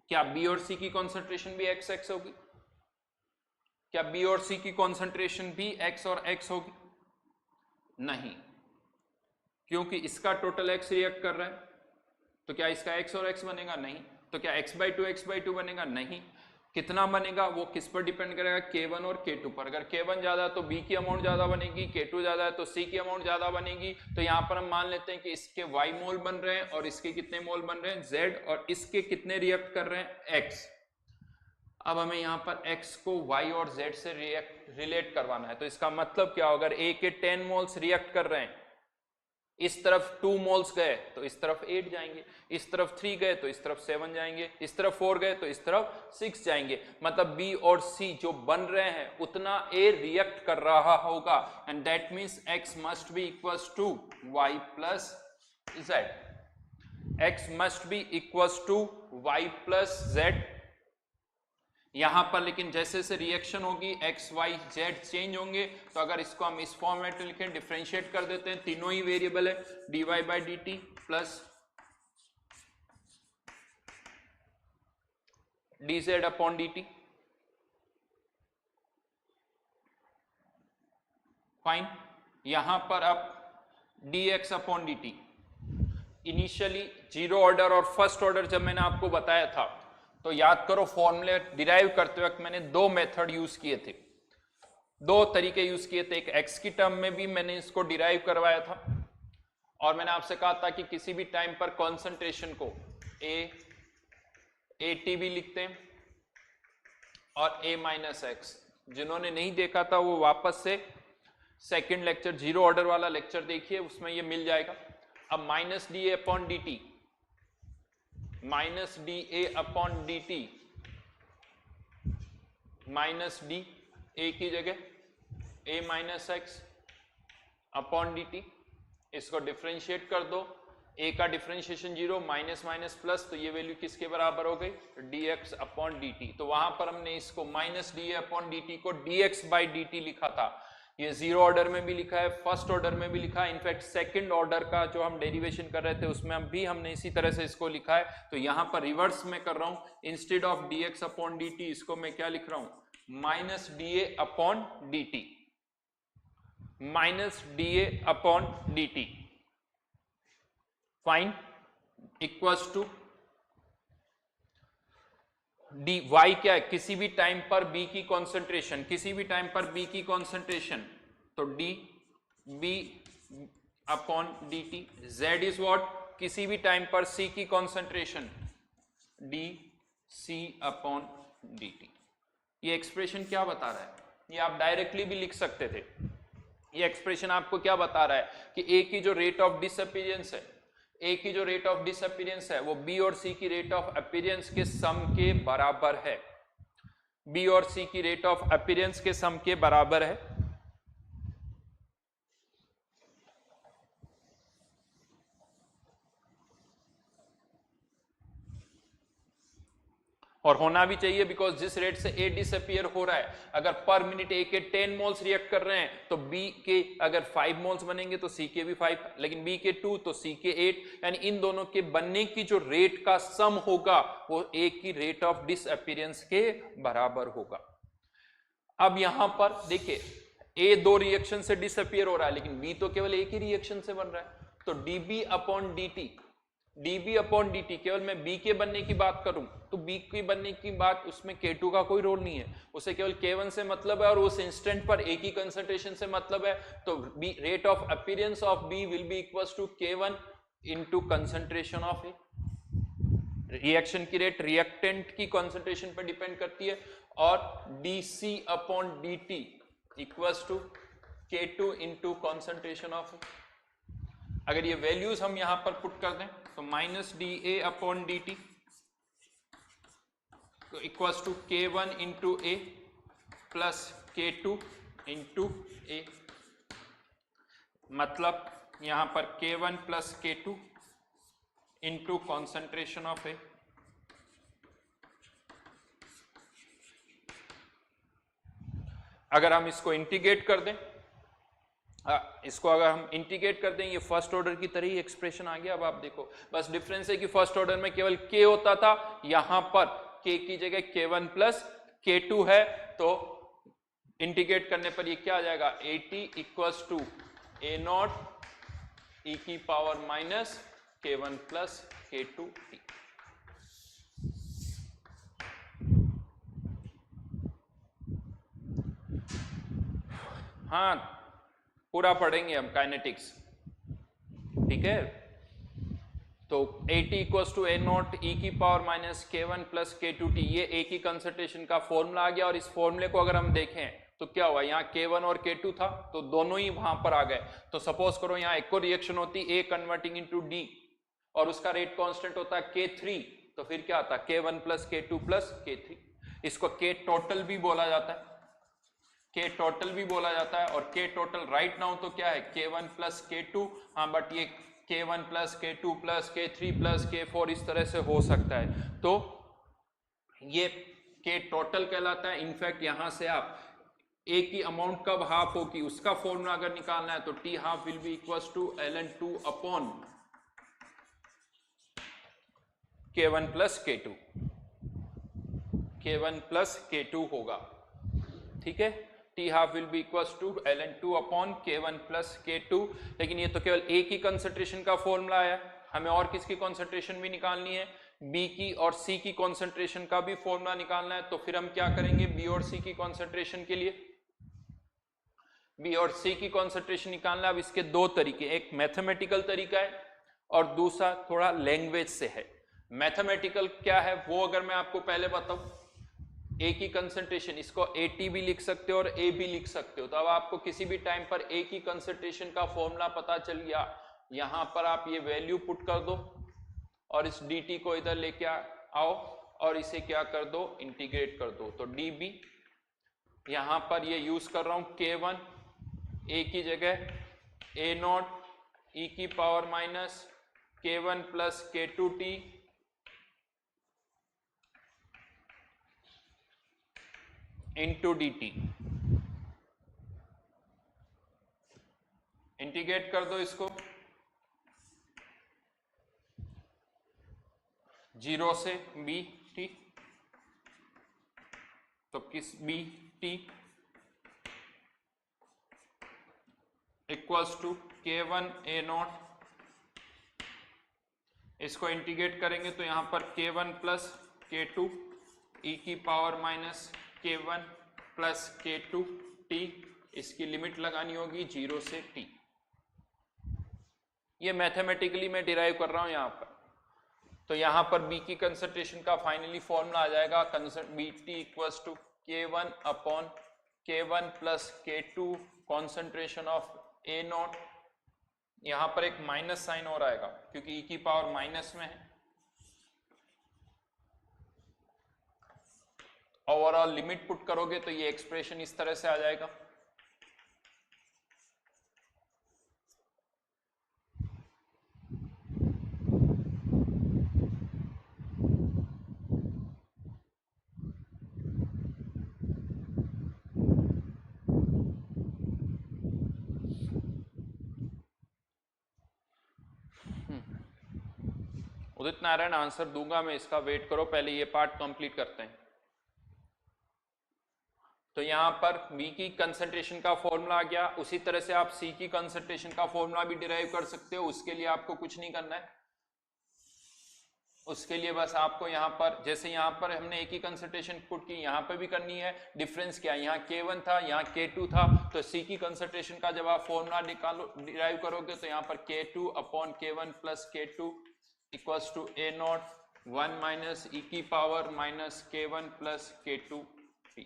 क्या B और C की कॉन्सेंट्रेशन भी XX होगी? क्या B और C की कॉन्सेंट्रेशन भी X और X होगी? नहीं, क्योंकि इसका टोटल X रिएक्ट कर रहा है, तो क्या इसका X और X बनेगा? नहीं। तो क्या x/2 बनेगा? नहीं। कितना बनेगा वो किस पर डिपेंड करेगा? K1 और K2 पर। अगर K1 ज्यादा है तो B की अमाउंट ज्यादा बनेगी, K2 ज्यादा है तो C की अमाउंट ज्यादा बनेगी। तो यहाँ पर हम मान लेते हैं कि इसके Y मोल बन रहे हैं और इसके कितने मोल बन रहे हैं? Z, और इसके कितने रिएक्ट कर रहे हैं? X। अब हमें यहाँ पर X को Y और Z से रिलेट करवाना है। तो इसका मतलब क्या होगा, अगर A के 10 मोल्स रिएक्ट कर रहे हैं, इस तरफ 2 मोल्स गए तो इस तरफ 8 जाएंगे, इस तरफ 3 गए तो इस तरफ 7 जाएंगे, इस तरफ 4 गए तो इस तरफ 6 जाएंगे। मतलब B और C जो बन रहे हैं उतना A रिएक्ट कर रहा होगा, and that means X must be equals to Y plus Z। X must be equals to Y plus Z। यहां पर लेकिन जैसे जैसे रिएक्शन होगी एक्स वाई जेड चेंज होंगे। तो अगर इसको हम इस फॉर्मेट में लिखें, डिफरेंशिएट कर देते हैं, तीनों ही वेरिएबल है, dy/dt प्लस dz/dt। फाइन। यहां पर अब dx/dt इनिशियली 0 ऑर्डर और फर्स्ट ऑर्डर जब मैंने आपको बताया था, तो याद करो फॉर्मूले डिराइव करते वक्त मैंने 2 मेथड यूज किए थे, 2 तरीके यूज किए थे। एक x की टर्म में भी मैंने इसको डिराइव करवाया था, और मैंने आपसे कहा था कि किसी भी टाइम पर कॉन्सेंट्रेशन को AT भी लिखते हैं और A-X। जिन्होंने नहीं देखा था वो वापस से सेकंड लेक्चर 0 ऑर्डर वाला लेक्चर देखिए, उसमें ये मिल जाएगा। अब -dA/dt -dA/dt -d A की जगह A-X/dt, इसको डिफरेंशिएट कर दो। A का डिफरेंशिएशन 0, माइनस माइनस प्लस, तो ये वैल्यू किसके बराबर हो गई? dx/dt। तो वहां पर हमने इसको -dA/dt को dx/dt लिखा था। ये 0 ऑर्डर में भी लिखा है, फर्स्ट ऑर्डर में भी लिखा है, इनफैक्ट सेकंड ऑर्डर का जो हम डेरिवेशन कर रहे थे उसमें भी हमने इसी तरह से इसको लिखा है। तो यहां पर रिवर्स में कर रहा हूं, इंस्टेड ऑफ dx/dt इसको मैं क्या लिख रहा हूं? -dA/dt, -dA/dt। Fine, equals to D Y क्या है? किसी भी टाइम पर बी की कॉन्सेंट्रेशन, किसी भी टाइम पर बी की कॉन्सेंट्रेशन, तो D B/dt। Z is what? किसी भी टाइम पर सी की कॉन्सेंट्रेशन, डी C/dt। ये एक्सप्रेशन क्या बता रहा है? ये आप डायरेक्टली भी लिख सकते थे। ये एक्सप्रेशन आपको क्या बता रहा है कि ए की जो रेट ऑफ डिसअपीयरेंस है, ए की जो रेट ऑफ डिसअपीयरेंस है वो बी और सी की रेट ऑफ अपीयरेंस के सम के बराबर है। बी और सी की रेट ऑफ अपीयरेंस के सम के बराबर है। और होना भी चाहिए, बिकॉज जिस रेट से ए डिसअपीयर हो रहा है, अगर पर मिनट ए के 10 मोल्स रिएक्ट कर रहे हैं तो बी के अगर 5 मोल्स बनेंगे तो सी के भी 5, लेकिन बी के 2 तो सी के 8, यानी इन दोनों के बनने की जो रेट का सम होगा वो ए की रेट ऑफ डिसअपीयरेंस के बराबर होगा। अब यहां पर देखिए, ए 2 रिएक्शन से डिसअपीयर हो रहा है, लेकिन बी तो केवल एक ही रिएक्शन से बन रहा है। तो dB/dt केवल मैं B के बनने की बात करूं तो B के बनने की बात, उसमें K2 का कोई रोल नहीं है, उसे केवल K1 से मतलब है और उस इंस्टेंट पर A की कंसंट्रेशन से मतलब है। तो rate of appearance of B will be equals to K1 into concentration of A। Reaction की रेट रिएक्टेंट की कंसंट्रेशन पर डिपेंड करती है, और dC/dt equals to K2 into concentration of, अगर ये वैल्यूज हम यहां पर पुट कर दें तो minus D A upon D T equals to K1 into A plus K2 into A, मतलब यहां पर K1 plus K2 into concentration of A. अगर हम इसको इंटीग्रेट कर दें, इसको अगर हम इंटीग्रेट कर दें, ये फर्स्ट ऑर्डर की तरह ही एक्सप्रेशन आ गया। अब आप देखो, बस डिफरेंस है कि फर्स्ट ऑर्डर में केवल k होता था, यहां पर k की जगह K1 प्लस K2 है, तो इंटीग्रेट करने पर ये क्या आ जाएगा, AT equals to A not e की power minus K1 plus K2t। हाँ, पूरा पढ़ेंगे हम काइनेटिक्स, ठीक है। तो AT equals to A not e की power minus K1 plus K2t, ये A की कंसंट्रेशन का फॉर्मूला आ गया। और इस फॉर्मूले को अगर हम देखें तो क्या हुआ, यहाँ K1 और K2 था तो दोनों ही वहां पर आ गए। तो सपोज करो यहाँ एक और रिएक्शन होती A कन्वर्टिंग इनटू D और उसका रेट कांस्टेंट होता है K3, तो फिर क्या आता है K1 plus K2 plus K3। इसको K टोटल भी बोला जाता है, K टोटल भी बोला जाता है। और K टोटल राइट नाउ तो क्या है K1 प्लस K2, हाँ बट ये K1 plus K2 plus K3 plus K4 इस तरह से हो सकता है, तो ये K टोटल कहलाता है। इनफैक्ट यहां से आप A की अमाउंट कब हाफ होगी उसका फॉर्मूला अगर निकालना है तो T half will be equals to ln2 upon K1 plus K2, K1 plus K2 होगा, ठीक है। T half will be equals to ln2 upon K1 plus K2। लेकिन ये तो केवल A की कंसंट्रेशन का फॉर्मूला है, हमें और किसकी कंसंट्रेशन भी निकालनी है, B की और C की कंसंट्रेशन का भी फॉर्मूला निकालना है। तो फिर हम क्या करेंगे, B और C की कंसंट्रेशन के लिए B और C की कंसंट्रेशन निकालना। अब इसके दो तरीके, एक मैथमेटिकल तरीका है और दूसरा थोड़ा लैंग्वेज से है। मैथमेटिकल क्या है वो अगर मैं आपको पहले बताऊं, A की कंसंट्रेशन, इसको AT भी लिख सकते हो और A भी लिख सकते हो। तो अब आपको किसी भी टाइम पर A की कंसंट्रेशन का फॉर्मूला पता चल गया, यहां पर आप ये वैल्यू पुट कर दो और इस dt को इधर लेके आओ और इसे क्या कर दो, इंटीग्रेट कर दो। तो dB, यहां पर ये यूज कर रहा हूं K1, A की जगह A नॉट e की power minus K1 plus K2t into dt, integrate कर दो इसको 0 से b t, तो किस b t equals to K1 A naught, इसको इंटीग्रेट करेंगे तो यहां पर K1 प्लस K2 e की power minus K1 plus K2 t, इसकी लिमिट लगानी होगी 0 से t। ये मैथमेटिकली मैं डिराइव कर रहा हूं यहां पर। तो यहां पर B की कंसंट्रेशन का फाइनली फॉर्मूला आ जाएगा BT equals to K1 upon K1 plus K2 concentration of A naught, यहां पर एक माइनस साइन और आएगा क्योंकि e की पावर माइनस में है। ओवरऑल लिमिट पुट करोगे तो ये एक्सप्रेशन इस तरह से आ जाएगा। उदित नारायण आंसर दूंगा मैं इसका, वेट करो, पहले ये पार्ट कंप्लीट करते हैं। तो यहां पर B की कंसंट्रेशन का फॉर्मूला आ गया, उसी तरह से आप C की कंसंट्रेशन का फॉर्मूला भी डिराइव कर सकते हो। उसके लिए आपको कुछ नहीं करना है, उसके लिए बस आपको यहां पर, जैसे यहां पर हमने A की कंसंट्रेशन पुट की, यहां पर भी करनी है। डिफरेंस क्या है, यहाँ K1 था, यहाँ K2 था, तो C की कंसंट्रेशन का जब आप फॉर्मूला निकालो, डिराइव करोगे तो यहाँ पर K2 upon K1 plus K2 equals to A not 1 minus e की power minus K1 plus K2 t।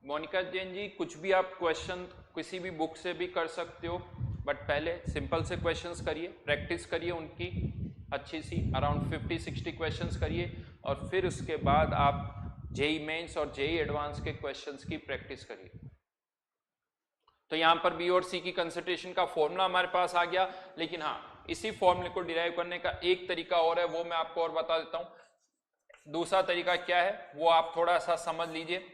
Monika Jain ji कुछ भी आप क्वेश्चन किसी भी बुक से भी कर सकते हो, बट पहले सिंपल से क्वेश्चंस करिए, प्रैक्टिस करिए उनकी अच्छी सी, अराउंड 50-60 क्वेश्चंस करिए, और फिर उसके बाद आप जेई मेंस और जेई एडवांस के क्वेश्चंस की प्रैक्टिस करिए। तो यहाँ पर बी और सी की कंसंट्रेशन का फॉर्मूला हमारे पास आ गया, लेकिन हाँ इसी फॉर्मूले को डिराइव करने का एक तरीका और है, वो मैं आपको और बता देता हूँ। दूसरा तरीका क्या है वो आप थोड़ा सा समझ लीजिए।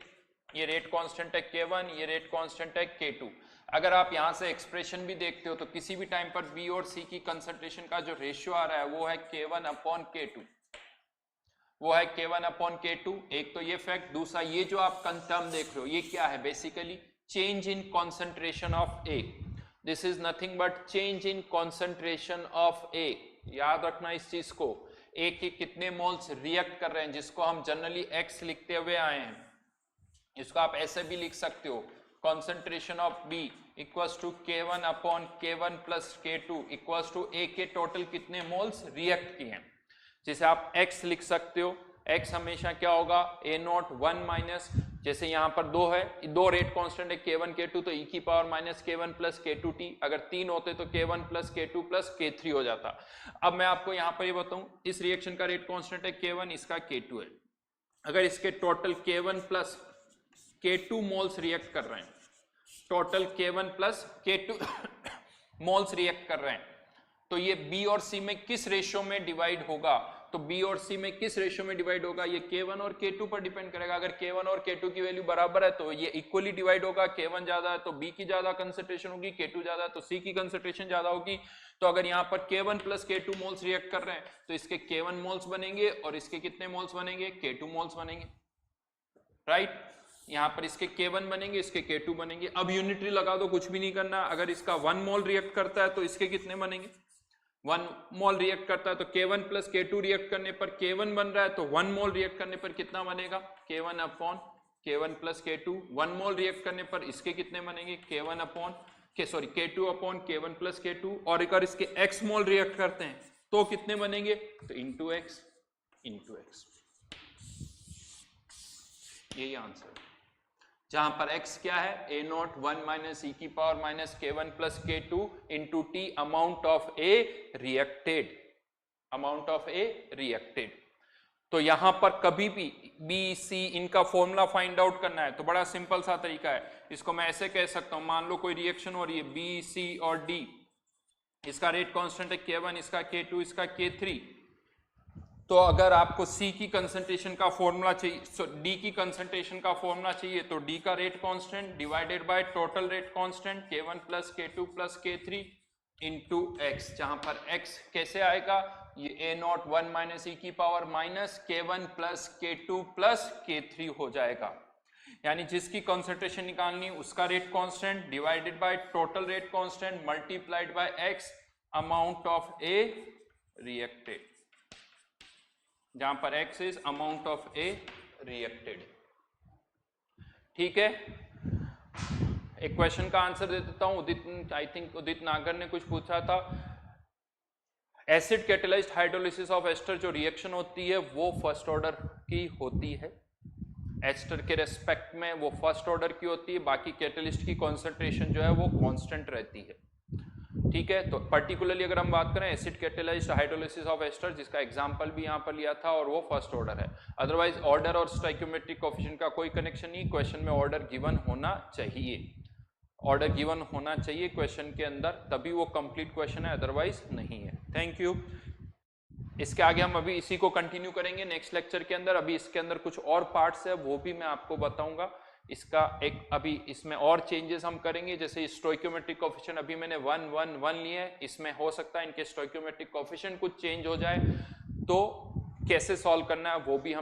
ये रेट कांस्टेंट है K1, ये रेट कांस्टेंट है K2। अगर आप यहाँ से एक्सप्रेशन भी देखते हो तो किसी भी टाइम पर बी और सी की कंसंट्रेशन का जो रेशियो आ रहा है वो है K1 अपॉन K2, वो है K1 अपॉन K2। एक तो ये फैक्ट, दूसरा ये जो आप टर्म देख रहे हो ये क्या है, basically change in concentration of A. This is nothing but change in concentration of A. याद रखना इस चीज को, ए के कितने मोल्स रिएक्ट कर रहे हैं, जिसको हम जनरली एक्स लिखते हुए आए हैं, इसको आप ऐसे भी लिख सकते हो, concentration of B equals to K1 upon K1 plus K2 equals to A के टोटल कितने मोल्स रिएक्ट किए हैं, जिसे आप x लिख सकते हो। x हमेशा क्या होगा, A0 1 माइनस, जैसे यहाँ पर दो है, दो रेट कांस्टेंट है K1 K2, तो e की power minus K1 plus K2t, अगर तीन होते तो K1 plus K2 plus K3 हो जाता। अब मैं आपको यहाँ पर ये बताऊं, इस रिएक्शन का रेट कांस्टेंट है K1, इसका K2 है। अगर इसके total K1 plus K2 moles react कर रहे हैं, total K1 plus K2 moles react कर रहे हैं, तो ये B और C में किस रेशियो में डिवाइड होगा, तो B और C में किस रेशियो में डिवाइड होगा, ये K1 और K2 पर डिपेंड करेगा। अगर K1 और K2 की वैल्यू बराबर है तो ये इक्वली डिवाइड होगा, K1 ज्यादा है तो B की ज्यादा कंसंट्रेशन होगी, K2 ज्यादा है तो C की कंसंट्रेशन ज्यादा होगी। तो अगर यहाँ पर K1 plus K2 moles react कर रहे हैं तो इसके K1 मोल्स बनेंगे और इसके कितने मोल्स बनेंगे, K2 मोल्स बनेंगे, राइट। यहाँ पर इसके K1 बनेंगे, इसके K2 बनेंगे। अब यूनिटरी लगा दो, कुछ भी नहीं करना। अगर इसका 1 मोल रिएक्ट करता है तो इसके कितने बनेंगे, 1 मोल रिएक्ट करता है तो K1 प्लस K2 रिएक्ट करने पर K1 बन रहा है, तो 1 मोल रिएक्ट करने पर कितना बनेगा, K1 upon K1 plus K2। 1 मोल रिएक्ट करने पर इसके कितने बनेंगे, K1 upon K2 upon K1 plus K2। और अगर इसके x मोल रिएक्ट करते हैं तो कितने बनेंगे, तो इंटू एक्स, यही आंसर है। जहां पर x क्या है, A0 1 माइनस e की power minus K1 plus K2 into T, amount of A reacted, amount of A reacted. तो यहां पर कभी भी B C इनका फॉर्मूला फाइंड आउट करना है तो बड़ा सिंपल सा तरीका है। इसको मैं ऐसे कह सकता हूं, मान लो कोई रिएक्शन हो रही है B C और D, इसका रेट कांस्टेंट है K1, इसका K2, इसका K3। तो अगर आपको C की कंसंट्रेशन का फॉर्मूला चाहिए, D की कंसंट्रेशन का फॉर्मूला चाहिए, तो D का rate constant divided by total rate constant K1 plus K2 plus K3 into x, जहां पर x कैसे आएगा, ये A0 1 माइनस e की power minus K1 plus K2 plus K3 हो जाएगा। यानी जिसकी कंसंट्रेशन निकालनी उसका rate constant divided by total rate constant multiplied by x, amount of A reacted, जहां पर x is amount of A reacted. ठीक है, एक क्वेश्चन का आंसर दे देता हूं। उदित, आई थिंक उदित नागर ने कुछ पूछा था, acid catalysed hydrolysis of ester जो रिएक्शन होती है वो फर्स्ट ऑर्डर की होती है, एस्टर के रेस्पेक्ट में वो फर्स्ट ऑर्डर की होती है, बाकी कैटलिस्ट की कॉन्सेंट्रेशन जो है वो कांस्टेंट रहती है। ठीक है, तो पर्टिकुलरली अगर हम बात करें acid catalysed hydrolysis of ester, जिसका एग्जांपल भी यहाँ पर लिया था, और वो फर्स्ट ऑर्डर है। अदरवाइज ऑर्डर और स्टोइकियोमेट्रिक कोएफिशिएंट का कोई कनेक्शन नहीं, क्वेश्चन में ऑर्डर गिवन होना चाहिए, ऑर्डर गिवन होना चाहिए क्वेश्चन के अंदर, तभी वो कंप्लीट क्वेश्चन है, अदरवाइज नहीं है। Thank you. इसके आगे हम अभी इसी को कंटिन्यू करेंगे नेक्स्ट लेक्चर के अंदर। अभी इसके अंदर कुछ और पार्ट्स है वो भी मैं आपको बताऊंगा। इसका एक अभी इसमें और चेंजेस हम करेंगे, जैसे स्टोइकियोमेट्रिक कोएफिशिएंट अभी मैंने 1 1 1 लिए हैं, इसमें हो सकता है इनके स्टोइकियोमेट्रिक कोएफिशिएंट कुछ चेंज हो जाए, तो कैसे सॉल्व करना है वो भी हम